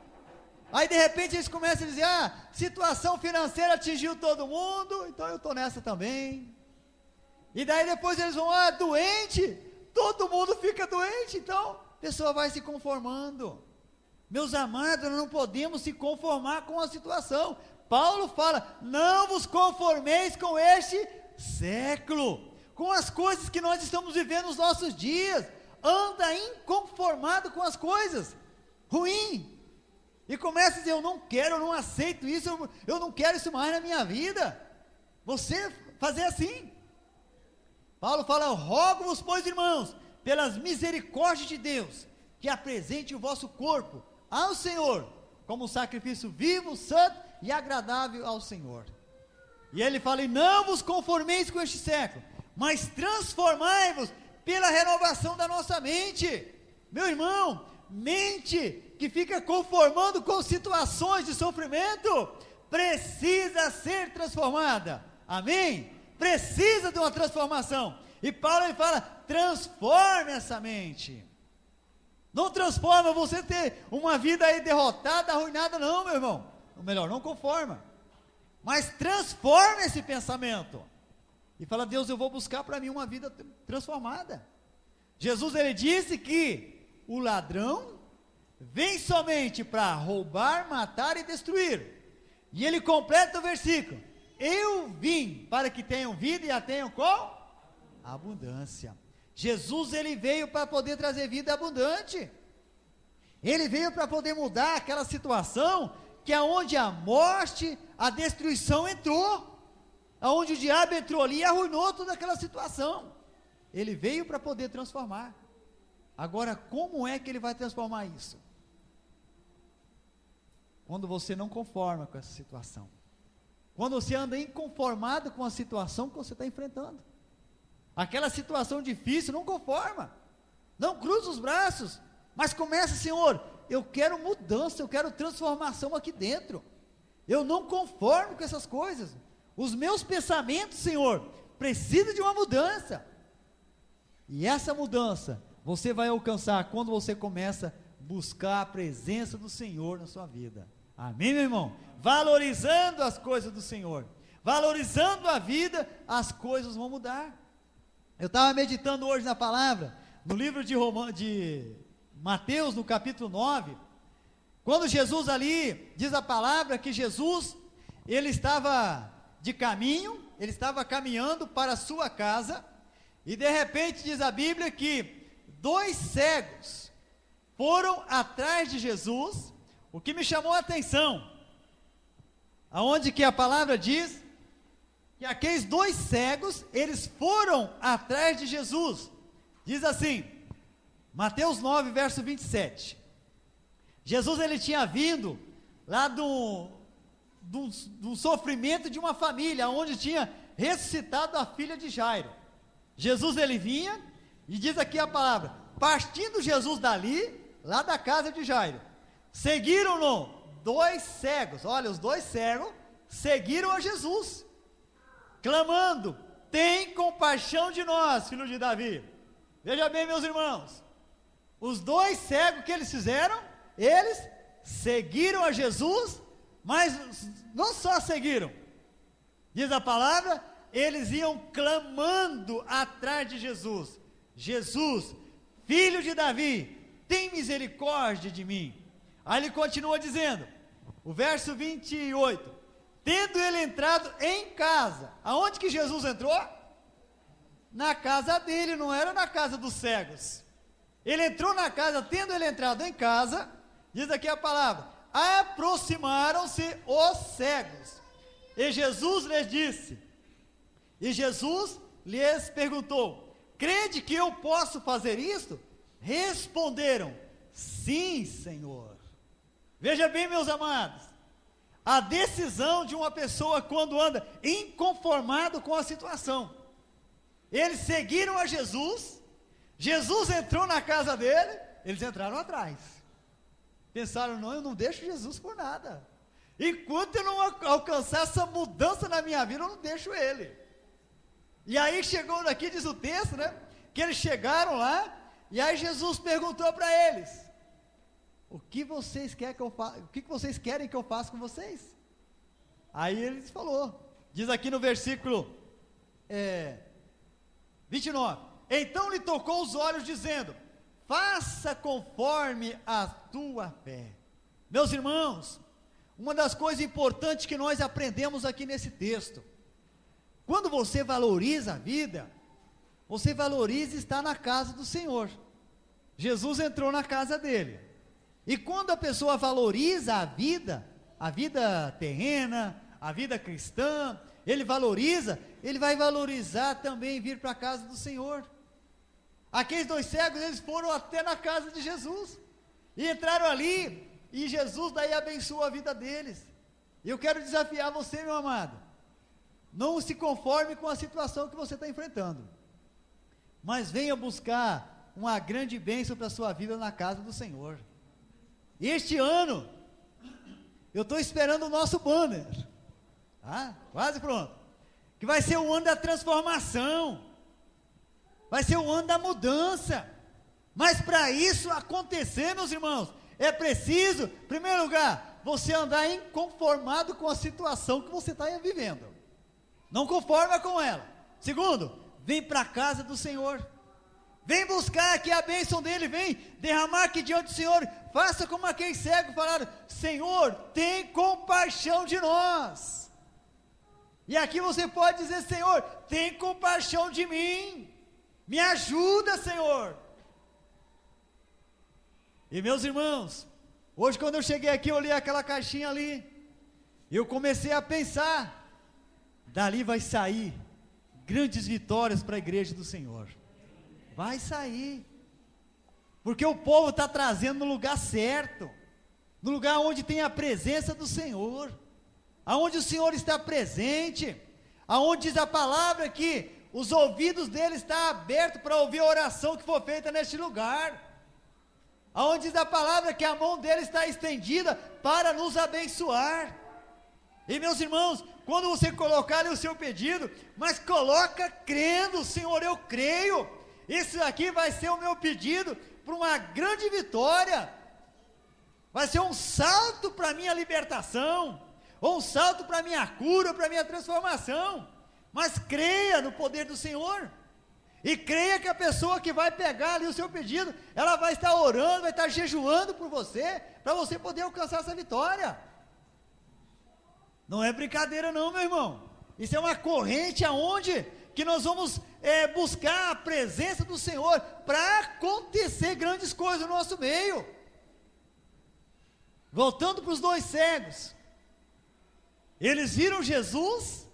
Aí de repente eles começam a dizer, situação financeira atingiu todo mundo, então eu estou nessa também. E daí depois eles vão, doente, todo mundo fica doente, então a pessoa vai se conformando. Meus amados, nós não podemos se conformar com a situação. Paulo fala, não vos conformeis com este século, com as coisas que nós estamos vivendo nos nossos dias. Anda inconformado com as coisas, ruim. E começa a dizer, eu não quero, eu não aceito isso, eu não quero isso mais na minha vida. Você fazer assim. Paulo fala, rogo-vos, pois, irmãos, pelas misericórdias de Deus, que apresente o vosso corpo ao Senhor, como um sacrifício vivo, santo e agradável ao Senhor. E ele fala, e não vos conformeis com este século, mas transformai-vos pela renovação da nossa mente. Meu irmão, mente que fica conformando com situações de sofrimento, precisa ser transformada, amém? Precisa de uma transformação, e Paulo ele fala, transforme essa mente. Não transforma você ter uma vida aí derrotada, arruinada, não, meu irmão, ou melhor, não conforma, mas transforma esse pensamento, e fala, Deus, eu vou buscar para mim uma vida transformada. Jesus ele disse que o ladrão vem somente para roubar, matar e destruir, e ele completa o versículo, eu vim para que tenham vida e a tenham com abundância. Jesus ele veio para poder trazer vida abundante, ele veio para poder mudar aquela situação, que é onde a morte, a destruição entrou, aonde o diabo entrou ali e arruinou toda aquela situação, ele veio para poder transformar. Agora, como é que ele vai transformar isso? Quando você não conforma com essa situação, quando você anda inconformado com a situação que você está enfrentando, aquela situação difícil, não conforma, não cruza os braços, mas começa, Senhor, eu quero mudança, eu quero transformação aqui dentro, eu não conformo com essas coisas, os meus pensamentos, Senhor, precisam de uma mudança, e essa mudança, você vai alcançar quando você começa a buscar a presença do Senhor na sua vida, amém, meu irmão? Valorizando as coisas do Senhor, valorizando a vida, as coisas vão mudar. Eu estava meditando hoje na palavra, no livro de Mateus, no capítulo 9, quando Jesus ali, diz a palavra que Jesus, ele estava de caminho, ele estava caminhando para a sua casa, e de repente diz a Bíblia que 2 cegos foram atrás de Jesus. O que me chamou a atenção, aonde que a palavra diz, que aqueles 2 cegos, eles foram atrás de Jesus, diz assim, Mateus 9, verso 27, Jesus ele tinha vindo lá do sofrimento de uma família, onde tinha ressuscitado a filha de Jairo. Jesus ele vinha, e diz aqui a palavra, partindo Jesus dali, lá da casa de Jairo, seguiram-no 2 cegos, olha, os 2 cegos seguiram a Jesus, clamando, tem compaixão de nós, filho de Davi. Veja bem, meus irmãos, os 2 cegos que eles fizeram, eles seguiram a Jesus, mas não só seguiram, diz a palavra, eles iam clamando atrás de Jesus, Jesus, filho de Davi, tem misericórdia de mim. Aí ele continua dizendo, o verso 28, tendo ele entrado em casa, aonde que Jesus entrou? Na casa dele, não era na casa dos cegos, ele entrou na casa, tendo ele entrado em casa, diz aqui a palavra, aproximaram-se os cegos, e Jesus lhes disse, e Jesus lhes perguntou, crede que eu posso fazer isto? Responderam, sim, Senhor. Veja bem, meus amados, a decisão de uma pessoa quando anda inconformado com a situação, eles seguiram a Jesus, Jesus entrou na casa dele, eles entraram atrás. Pensaram, não, eu não deixo Jesus por nada. Enquanto eu não alcançar essa mudança na minha vida, eu não deixo ele. E aí chegou aqui, diz o texto, né? Que eles chegaram lá, e aí Jesus perguntou para eles: o que vocês querem que eu faça? O que vocês querem que eu faça com vocês? Aí eles falou, diz aqui no versículo 29, então lhe tocou os olhos, dizendo: faça conforme a tua fé. Meus irmãos, uma das coisas importantes que nós aprendemos aqui nesse texto, quando você valoriza a vida, você valoriza estar na casa do Senhor. Jesus entrou na casa dele, e quando a pessoa valoriza a vida terrena, a vida cristã, ele valoriza, ele vai valorizar também vir para a casa do Senhor. Aqueles 2 cegos, eles foram até na casa de Jesus, e entraram ali, e Jesus daí abençoou a vida deles. E eu quero desafiar você, meu amado, não se conforme com a situação que você está enfrentando, mas venha buscar uma grande bênção para a sua vida na casa do Senhor. Este ano, eu estou esperando o nosso banner, quase pronto, que vai ser o ano da transformação, vai ser o ano da mudança, mas para isso acontecer, meus irmãos, é preciso, em primeiro lugar, você andar inconformado com a situação que você está vivendo, não conforma com ela. Segundo, vem para a casa do Senhor, vem buscar aqui a bênção dele, vem derramar aqui diante do Senhor, faça como aqueles cegos falaram: Senhor, tem compaixão de nós. E aqui você pode dizer: Senhor, tem compaixão de mim, me ajuda, Senhor. E meus irmãos, hoje quando eu cheguei aqui, eu olhei aquela caixinha ali, e eu comecei a pensar, dali vai sair grandes vitórias para a igreja do Senhor, vai sair, porque o povo está trazendo no lugar certo, no lugar onde tem a presença do Senhor, aonde o Senhor está presente, aonde diz a palavra que os ouvidos dele estão abertos para ouvir a oração que for feita neste lugar, aonde diz a palavra que a mão dele está estendida para nos abençoar. E meus irmãos, quando você colocar ali o seu pedido, mas coloca crendo: Senhor, eu creio, isso aqui vai ser o meu pedido para uma grande vitória, vai ser um salto para a minha libertação, ou um salto para a minha cura, para a minha transformação. Mas creia no poder do Senhor, e creia que a pessoa que vai pegar ali o seu pedido, ela vai estar orando, vai estar jejuando por você, para você poder alcançar essa vitória. Não é brincadeira não, meu irmão, isso é uma corrente aonde que nós vamos buscar a presença do Senhor, para acontecer grandes coisas no nosso meio. Voltando para os 2 cegos, eles viram Jesus,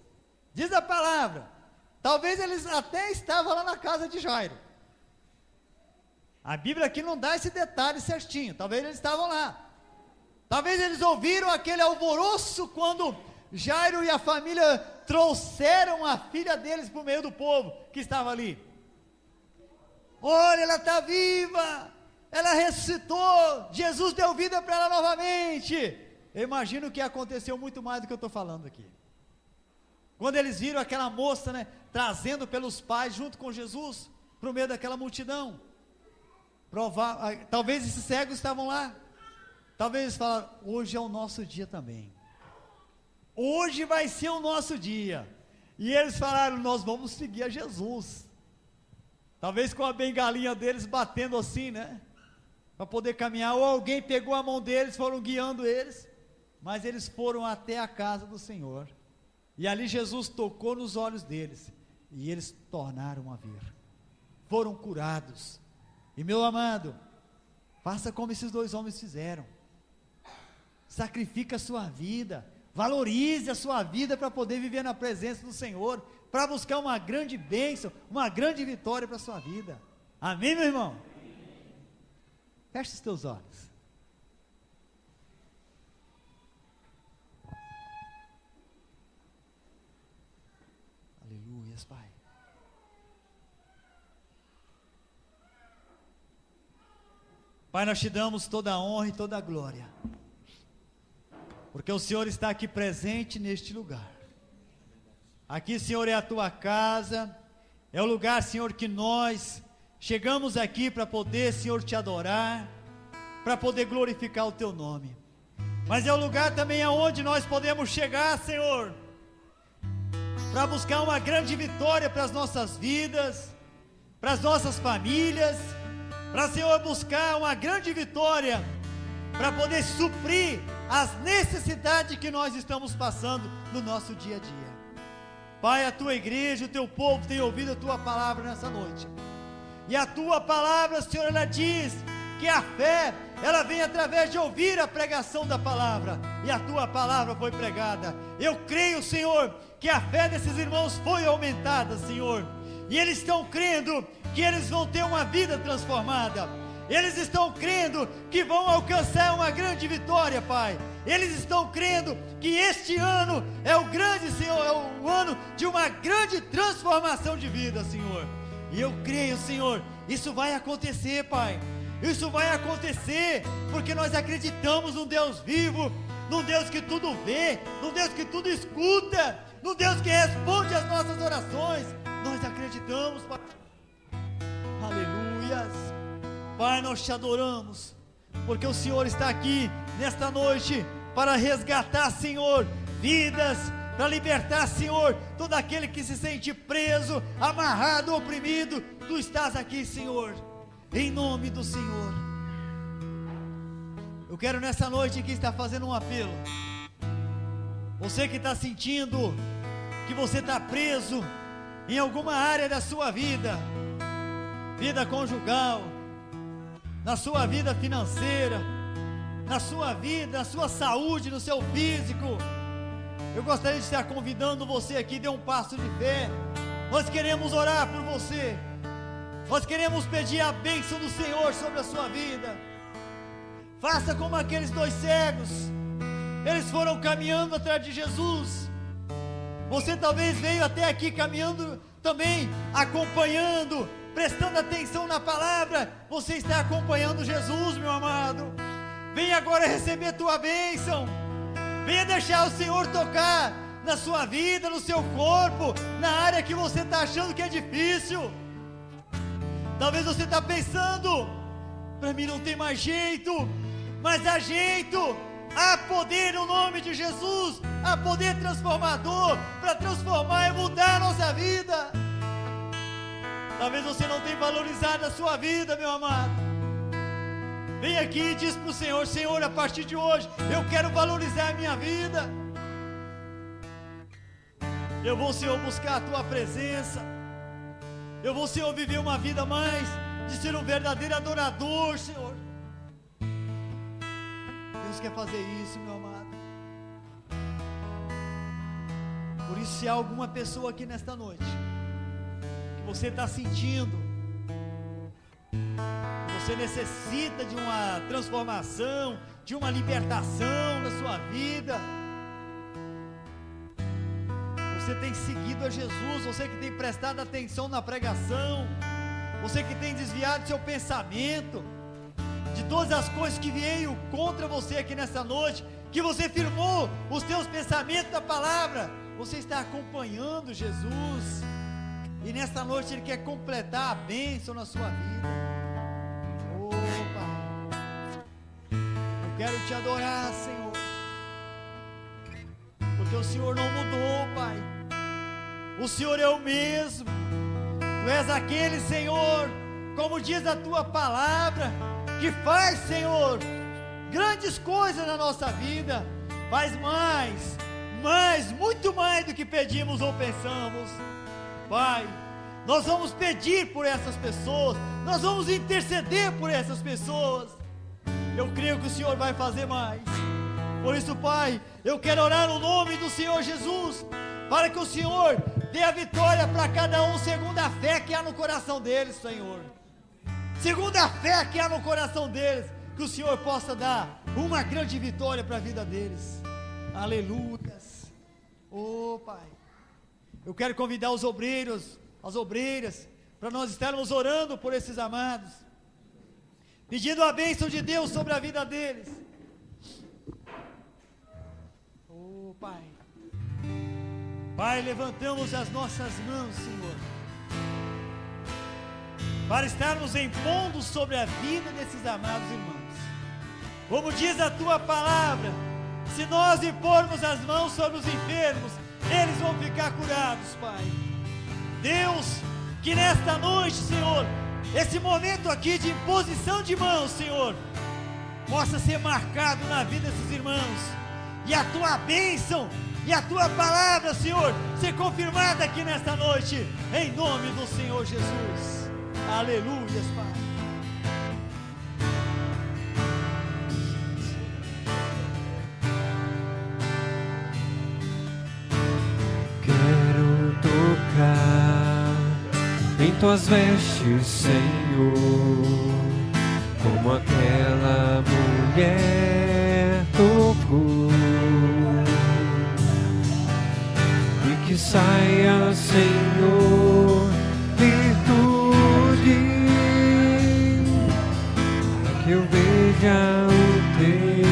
diz a palavra, talvez eles até estavam lá na casa de Jairo, a Bíblia aqui não dá esse detalhe certinho, talvez eles estavam lá, talvez eles ouviram aquele alvoroço, quando Jairo e a família trouxeram a filha deles para o meio do povo, que estava ali. Olha, ela está viva, ela ressuscitou, Jesus deu vida para ela novamente. Eu imagino que aconteceu muito mais do que eu estou falando aqui, quando eles viram aquela moça, né, trazendo pelos pais, junto com Jesus, para o meio daquela multidão. Talvez esses cegos estavam lá, talvez eles falaram: hoje é o nosso dia também, hoje vai ser o nosso dia, e eles falaram: nós vamos seguir a Jesus, talvez com a bengalinha deles batendo assim, né, para poder caminhar, ou alguém pegou a mão deles, foram guiando eles, mas eles foram até a casa do Senhor, e ali Jesus tocou nos olhos deles, e eles tornaram a ver, foram curados. E meu amado, faça como esses 2 homens fizeram, sacrifique a sua vida, valorize a sua vida, para poder viver na presença do Senhor, para buscar uma grande bênção, uma grande vitória para a sua vida. Amém, meu irmão? Feche os teus olhos. Aleluia, Pai. Pai, nós te damos toda a honra e toda a glória, porque o Senhor está aqui presente neste lugar. Aqui, Senhor, é a tua casa, é o lugar, Senhor, que nós chegamos aqui para poder, Senhor, te adorar, para poder glorificar o teu nome. Mas é o lugar também aonde nós podemos chegar, Senhor, para buscar uma grande vitória para as nossas vidas, para as nossas famílias, para, Senhor, buscar uma grande vitória, para poder suprir as necessidades que nós estamos passando no nosso dia a dia. Pai, a tua igreja, o teu povo tem ouvido a tua palavra nessa noite, e a tua palavra, Senhor, ela diz que a fé, ela vem através de ouvir a pregação da palavra, e a tua palavra foi pregada. Eu creio, Senhor, que a fé desses irmãos foi aumentada, Senhor, e eles estão crendo que eles vão ter uma vida transformada, eles estão crendo que vão alcançar uma grande vitória, Pai. Eles estão crendo que este ano é o grande, Senhor, é o ano de uma grande transformação de vida, Senhor. E eu creio, Senhor, isso vai acontecer, Pai. Isso vai acontecer, porque nós acreditamos num Deus vivo, num Deus que tudo vê, num Deus que tudo escuta, num Deus que responde às nossas orações. Nós acreditamos, Pai. Aleluias. Pai, nós te adoramos, porque o Senhor está aqui nesta noite para resgatar, Senhor, vidas, para libertar, Senhor, todo aquele que se sente preso, amarrado, oprimido. Tu estás aqui, Senhor, em nome do Senhor. Eu quero nessa noite aqui estar fazendo um apelo. Você que está sentindo que você está preso em alguma área da sua vida, vida conjugal, na sua vida financeira, na sua vida, na sua saúde, no seu físico, eu gostaria de estar convidando você aqui, dê um passo de fé. Nós queremos orar por você, nós queremos pedir a bênção do Senhor sobre a sua vida. Faça como aqueles dois cegos, eles foram caminhando atrás de Jesus. Você talvez veio até aqui caminhando também, acompanhando, prestando atenção na palavra. Você está acompanhando Jesus, meu amado. Venha agora receber tua bênção. Venha deixar o Senhor tocar na sua vida, no seu corpo, na área que você está achando que é difícil. Talvez você está pensando, para mim não tem mais jeito, mas há jeito. Há poder no nome de Jesus, há poder transformador para transformar e mudar a nossa vida. Talvez você não tenha valorizado a sua vida, meu amado. Vem aqui e diz para o Senhor: Senhor, a partir de hoje eu quero valorizar a minha vida. Eu vou, Senhor, buscar a tua presença. Eu vou, Senhor, viver uma vida mais de ser um verdadeiro adorador, Senhor. Deus quer fazer isso, meu amado. Por isso, se há alguma pessoa aqui nesta noite que você está sentindo que você necessita de uma transformação, de uma libertação na sua vida, você tem seguido a Jesus, você que tem prestado atenção na pregação, você que tem desviado seu pensamento de todas as coisas que vieram contra você aqui nessa noite, que você firmou os teus pensamentos na palavra, você está acompanhando Jesus, e nesta noite Ele quer completar a bênção na sua vida. Oh, Pai, eu quero te adorar, Senhor, porque o Senhor não mudou, Pai. O Senhor é o mesmo. Tu és aquele, Senhor, como diz a tua palavra, que faz, Senhor, grandes coisas na nossa vida. Faz mais, muito mais do que pedimos ou pensamos. Pai, nós vamos pedir por essas pessoas, nós vamos interceder por essas pessoas. Eu creio que o Senhor vai fazer mais. Por isso, Pai, eu quero orar no nome do Senhor Jesus, para que o Senhor dê a vitória para cada um, segundo a fé que há no coração deles, Senhor. Segundo a fé que há no coração deles, que o Senhor possa dar uma grande vitória para a vida deles. Aleluias. Oh, Pai, eu quero convidar os obreiros, as obreiras, para nós estarmos orando por esses amados. pedindo a bênção de Deus sobre a vida deles. Oh, Pai. Pai, levantamos as nossas mãos, Senhor, para estarmos impondo sobre a vida desses amados irmãos. Como diz a Tua palavra, se nós impormos as mãos sobre os enfermos, eles vão ficar curados, Pai. Deus, que nesta noite, Senhor, esse momento aqui de imposição de mãos, Senhor, possa ser marcado na vida desses irmãos, e a Tua bênção e a Tua palavra, Senhor, ser confirmada aqui nesta noite, em nome do Senhor Jesus. Aleluias, Pai. Quero tocar em Tuas vestes, Senhor, como aquela mulher tocou, e que saia, Senhor, virtude, para que eu veja o Teu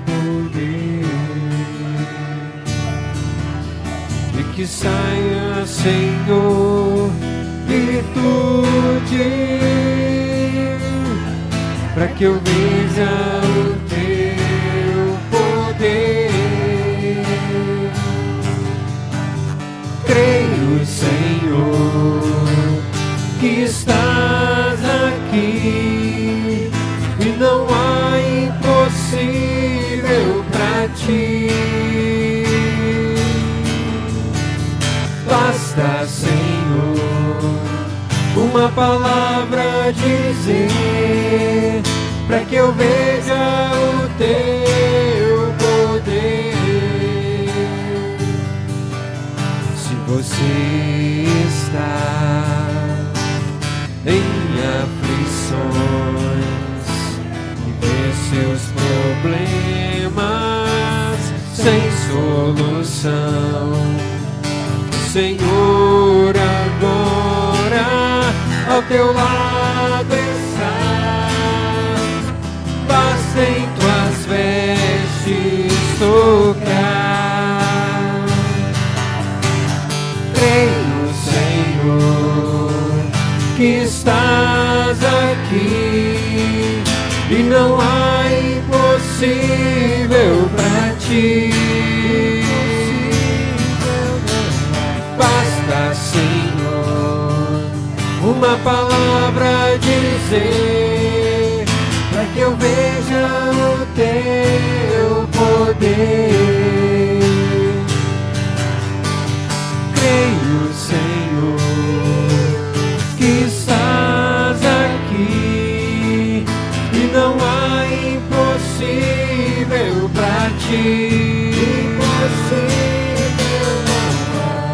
poder, e que saia, Senhor, virtude, para que eu veja o Teu poder. Creio, Senhor, que estás aqui, e não há impossível para Ti. Basta, Senhor, uma palavra dizer, para que eu veja o Teu poder. Se você está em aflições e vê seus problemas sem solução, Senhor, agora ao Teu lado está. Basta em Tuas vestes tocar. Creio, Senhor, que estás aqui, e não há impossível para Ti. Basta, Senhor, uma palavra dizer, para que eu veja o Teu poder. Creio, Senhor, que estás aqui, e não há impossível para Ti.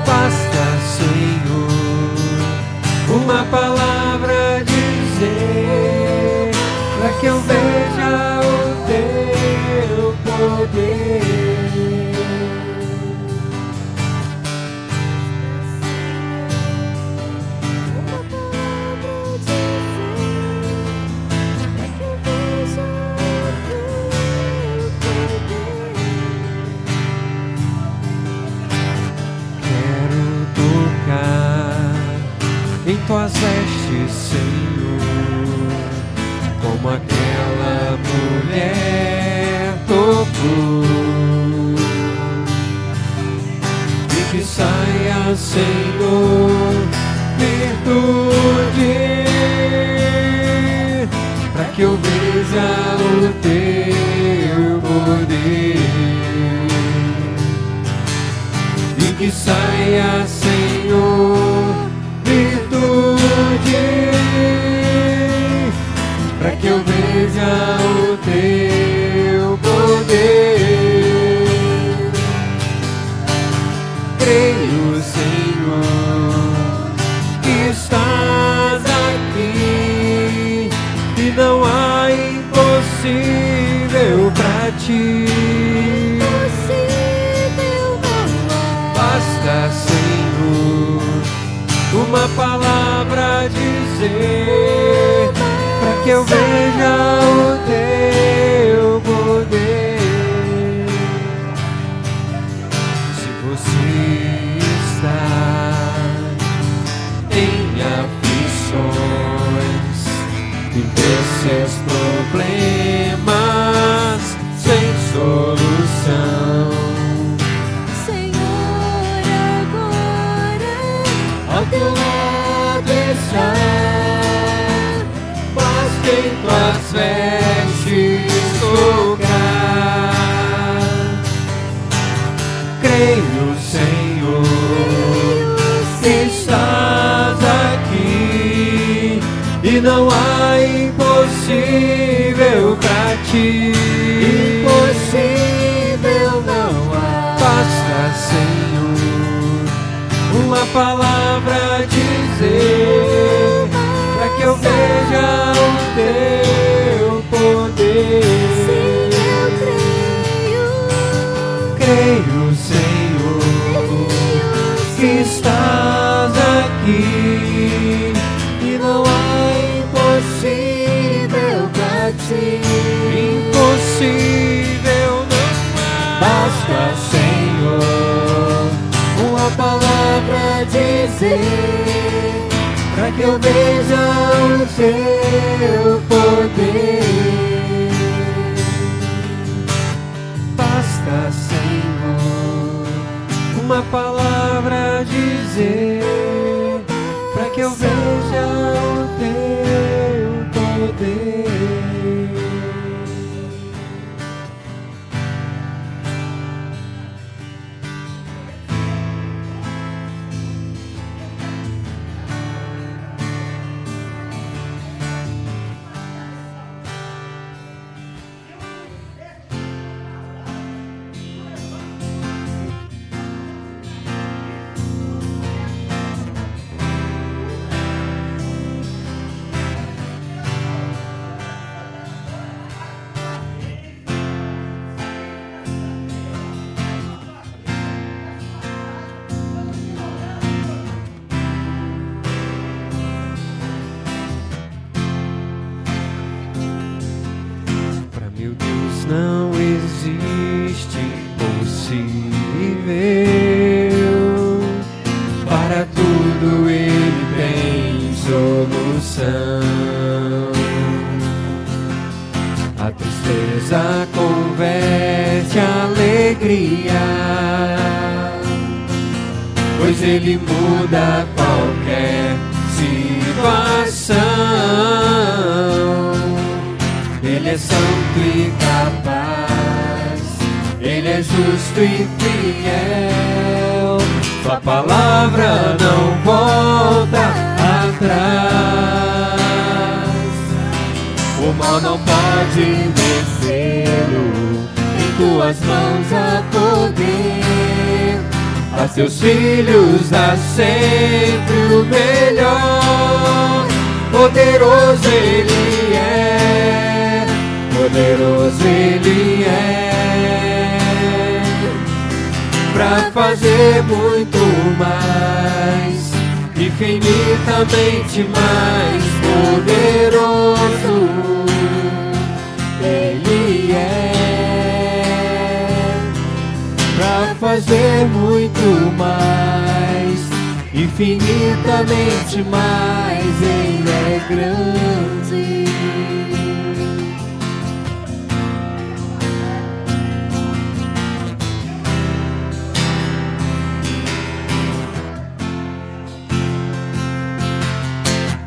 Basta, Senhor, uma palavra dizer, para que eu veja o Teu poder. Em Tuas vestes, Senhor, como aquela mulher tocou, e que saia, Senhor, virtude, para que eu veja o Teu poder, e que saia, Senhor, virtude, para que eu veja o Teu poder. Creio, Senhor, que estás aqui, e não há impossível para Ti. Basta, Senhor, uma palavra dizer, para que eu veja o teu poder. Se você está em aflições, viver seus problemas sem solução, Senhor, agora ao teu lado está, basta em tuas vestes tocar. Creio, Senhor, que estás aqui e não há impossível pra ti. Impossível não há. Basta, Senhor, uma palavra dizer, pra que eu veja o teu poder. sim, eu Creio, Senhor, que estás aqui e não há impossível pra ti. Impossível não há. Basta, Senhor, uma palavra dizer, pra que eu veja o teu poder. Basta, Senhor, uma palavra dizer, pra que eu veja o teu poder. Não existe impossível, para tudo ele tem solução. A tristeza converte a alegria, pois ele muda qualquer situação. Ele é santo e capaz, ele é justo e fiel, sua palavra não volta atrás. O mal não pode vencê-lo, em tuas mãos há poder. A seus filhos dá sempre o melhor, poderoso ele é, poderoso ele é, pra fazer muito mais, infinitamente mais, poderoso ele é, pra fazer muito mais, infinitamente mais, ele é grande.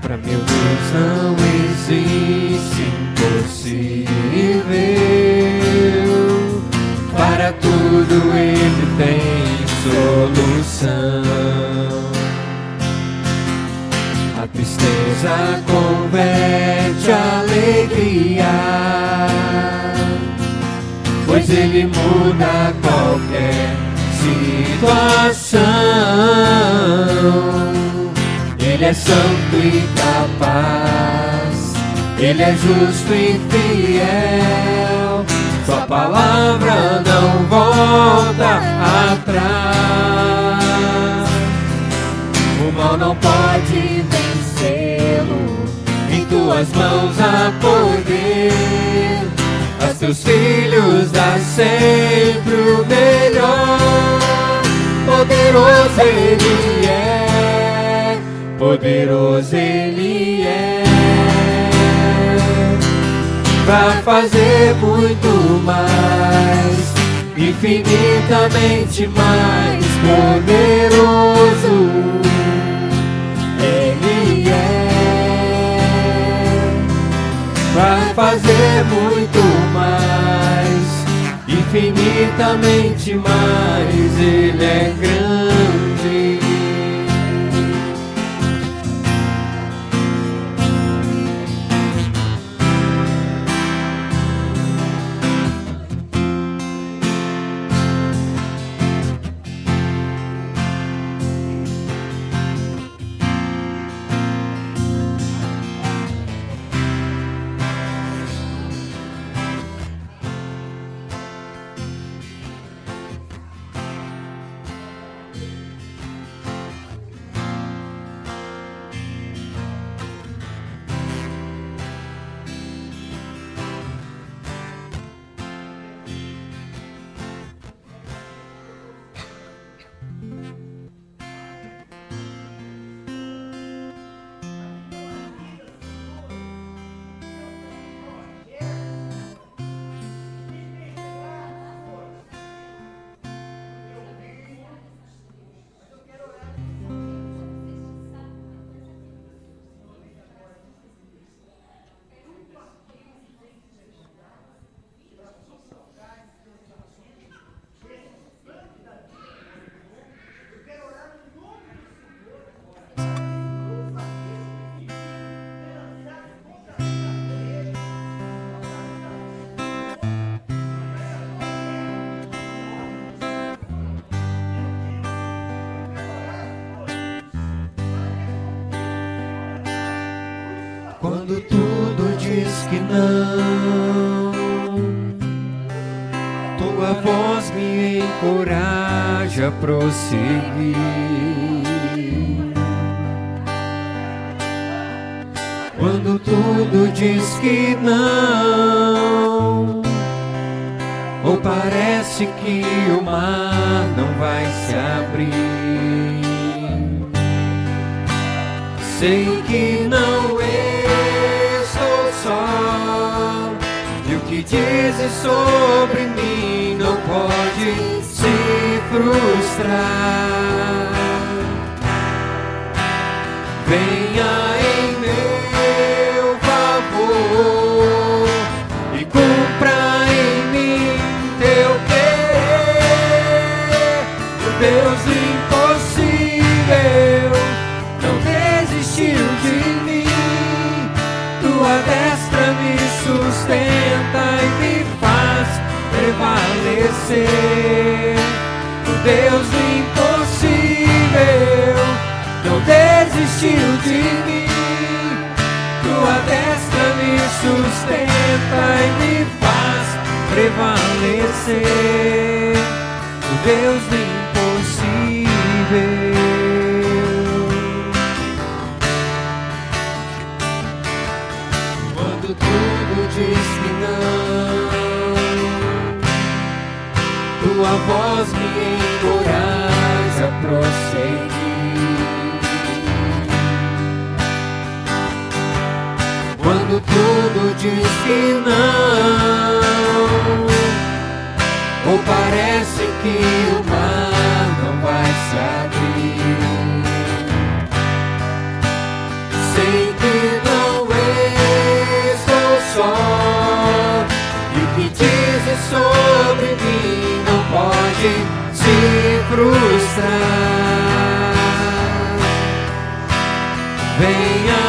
Pra meu Deus não existe impossível, para tudo ele tem solução. A tristeza converte a alegria, pois ele muda qualquer situação. Ele é santo e capaz, ele é justo e fiel, sua palavra não volta atrás. O mal não pode vencê-lo, em tuas tuas mãos há poder, aos teus filhos dá sempre o melhor. Poderoso Ele é, poderoso Ele é, pra fazer muito mais, infinitamente mais. Poderoso Ele é, pra fazer muito mais, infinitamente mais. Ele é grande. Quando tudo diz que não, tua voz me encoraja a prosseguir. Quando tudo diz que não, ou parece que o mar não vai se abrir, sei que não estou só, e o que dizes sobre mim não pode se frustrar. Venha em meu favor e cumpra em mim teu querer. O Deus impossível não desistiu de mim. Tua destra me sustenta e me faz prevalecer. O Deus impossível não desistiu de mim. Tua destra me sustenta e me faz prevalecer. O Deus do impossível. Quando tudo diz que não, tua voz me encoraja a prosseguir. Quando tudo diz que não, ou parece que o mar não vai se abrir, sei que não estou só, e o que dizes sobre mim não pode se frustrar. Venha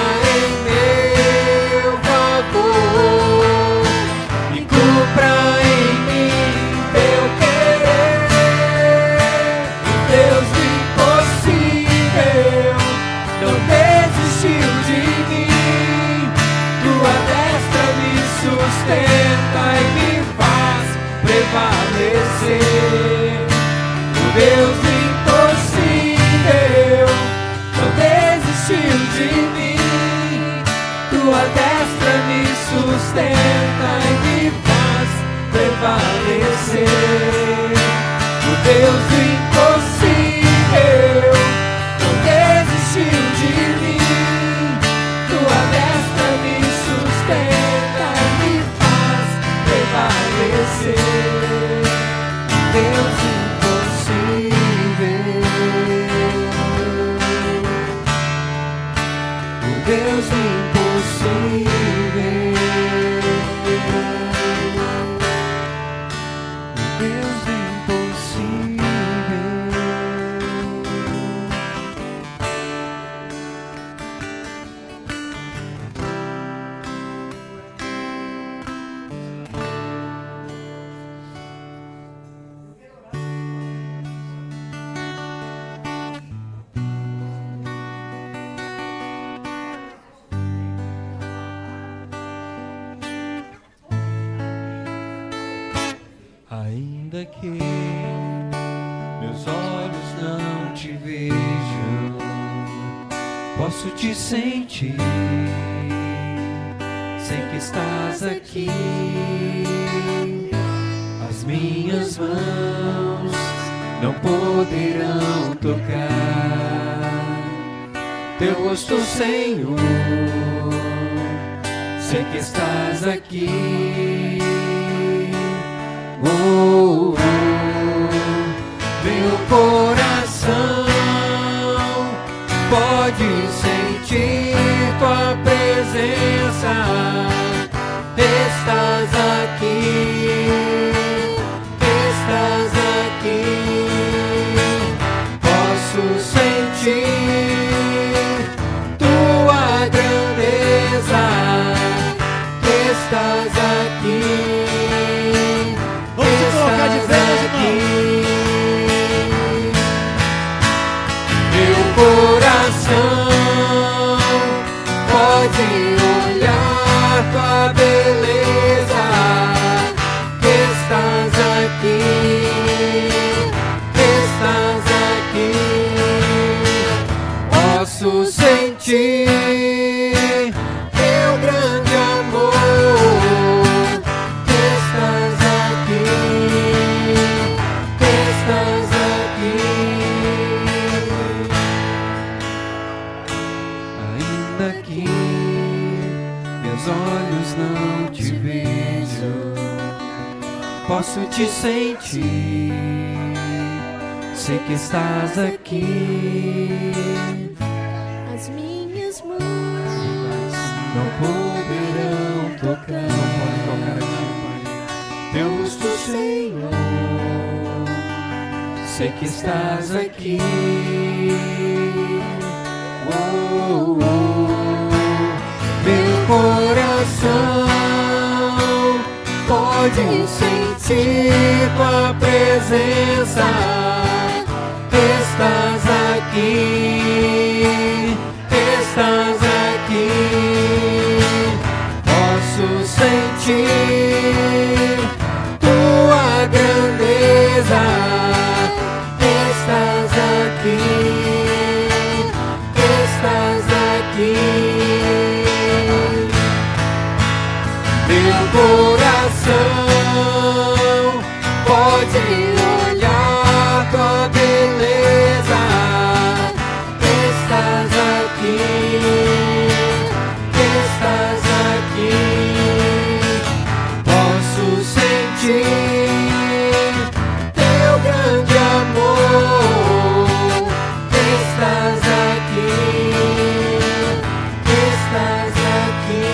sustenta e me faz prevalecer. O Deus impossível não desistiu de mim. Tua destra sustenta e me faz prevalecer. O Deus do impossível não desistiu de mim. Tua destra me sustenta e me faz prevalecer. Deus impossível, o Deus impossível, o Deus impossível. Ainda que meus olhos não te vejam, posso te sentir. Sei que estás aqui. As minhas mãos não poderão tocar teu rosto, Senhor. Sei que estás aqui. Oh, oh, meu coração pode sentir tua presença. Estás aqui, estás aqui. Posso sentir tua grandeza. Estás aqui. Colocar de pé, meu coração pode olhar tua beleza. Estás aqui, estás aqui. Posso sentir teu grande amor. Estás aqui, estás aqui. Ainda que meus olhos não te vejam, posso te sentir. Sei que estás aqui. As minhas mãos não poderão tocar, não podem tocar aqui, Pai, teu rosto, Senhor. Sei que estás aqui. Oh, oh, meu coração pode sentir tua presença. Estás aqui, estás aqui. Posso sentir tua grandeza. Estás aqui, estás aqui. Meu coração pode olhar tua beleza. Estás aqui, estás aqui. Posso sentir teu grande amor. Estás aqui, estás aqui.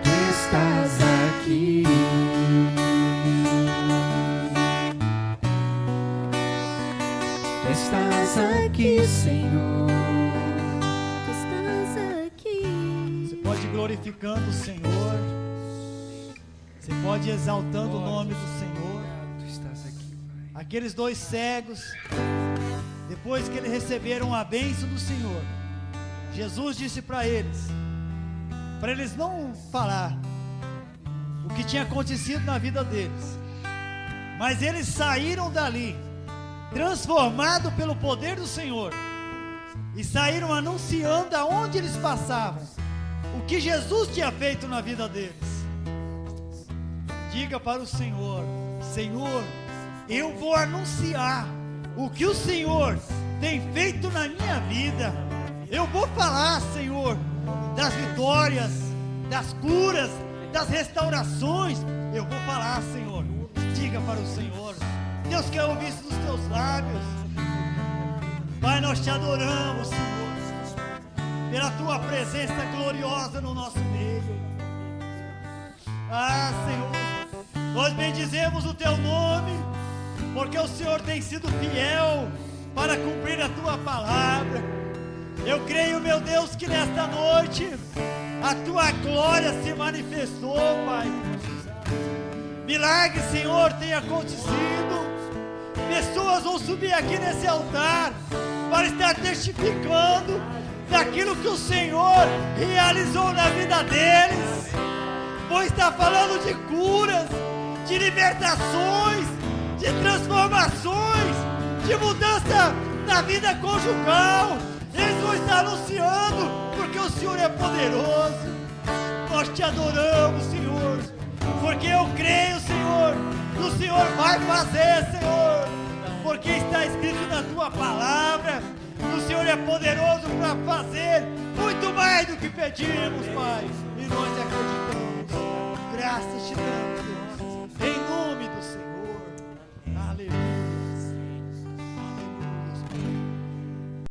Tu estás aqui. Tu estás aqui, Senhor. Tu estás aqui. Você pode ir glorificando o Senhor. Você pode ir exaltando o nome do Senhor. Tu estás aqui, Pai. Aqueles dois cegos, depois que eles receberam a bênção do Senhor, Jesus disse para eles não falar o que tinha acontecido na vida deles, mas eles saíram dali transformados pelo poder do Senhor e saíram anunciando aonde eles passavam o que Jesus tinha feito na vida deles. Diga para o Senhor: Senhor, eu vou anunciar o que o Senhor tem feito na minha vida. Eu vou falar, Senhor, das vitórias, das curas, das restaurações. Eu vou falar, Senhor. Diga para o Senhor. Deus quer ouvir isso dos teus lábios. Pai, nós te adoramos, Senhor, pela tua presença gloriosa no nosso meio. Ah, Senhor, nós bendizemos o teu nome, porque o Senhor tem sido fiel para cumprir a tua palavra. Eu creio, meu Deus, que nesta noite a tua glória se manifestou, Pai. Milagre, Senhor, tem acontecido. Pessoas vão subir aqui nesse altar para estar testificando daquilo que o Senhor realizou na vida deles. Vão estar falando de curas, de libertações, de transformações, de mudança na vida conjugal. Eles vão estar anunciando, porque o Senhor é poderoso. Nós te adoramos, Senhor, porque eu creio, Senhor, que o Senhor vai fazer, Senhor, porque está escrito na tua palavra que o Senhor é poderoso para fazer muito mais do que pedimos, Pai.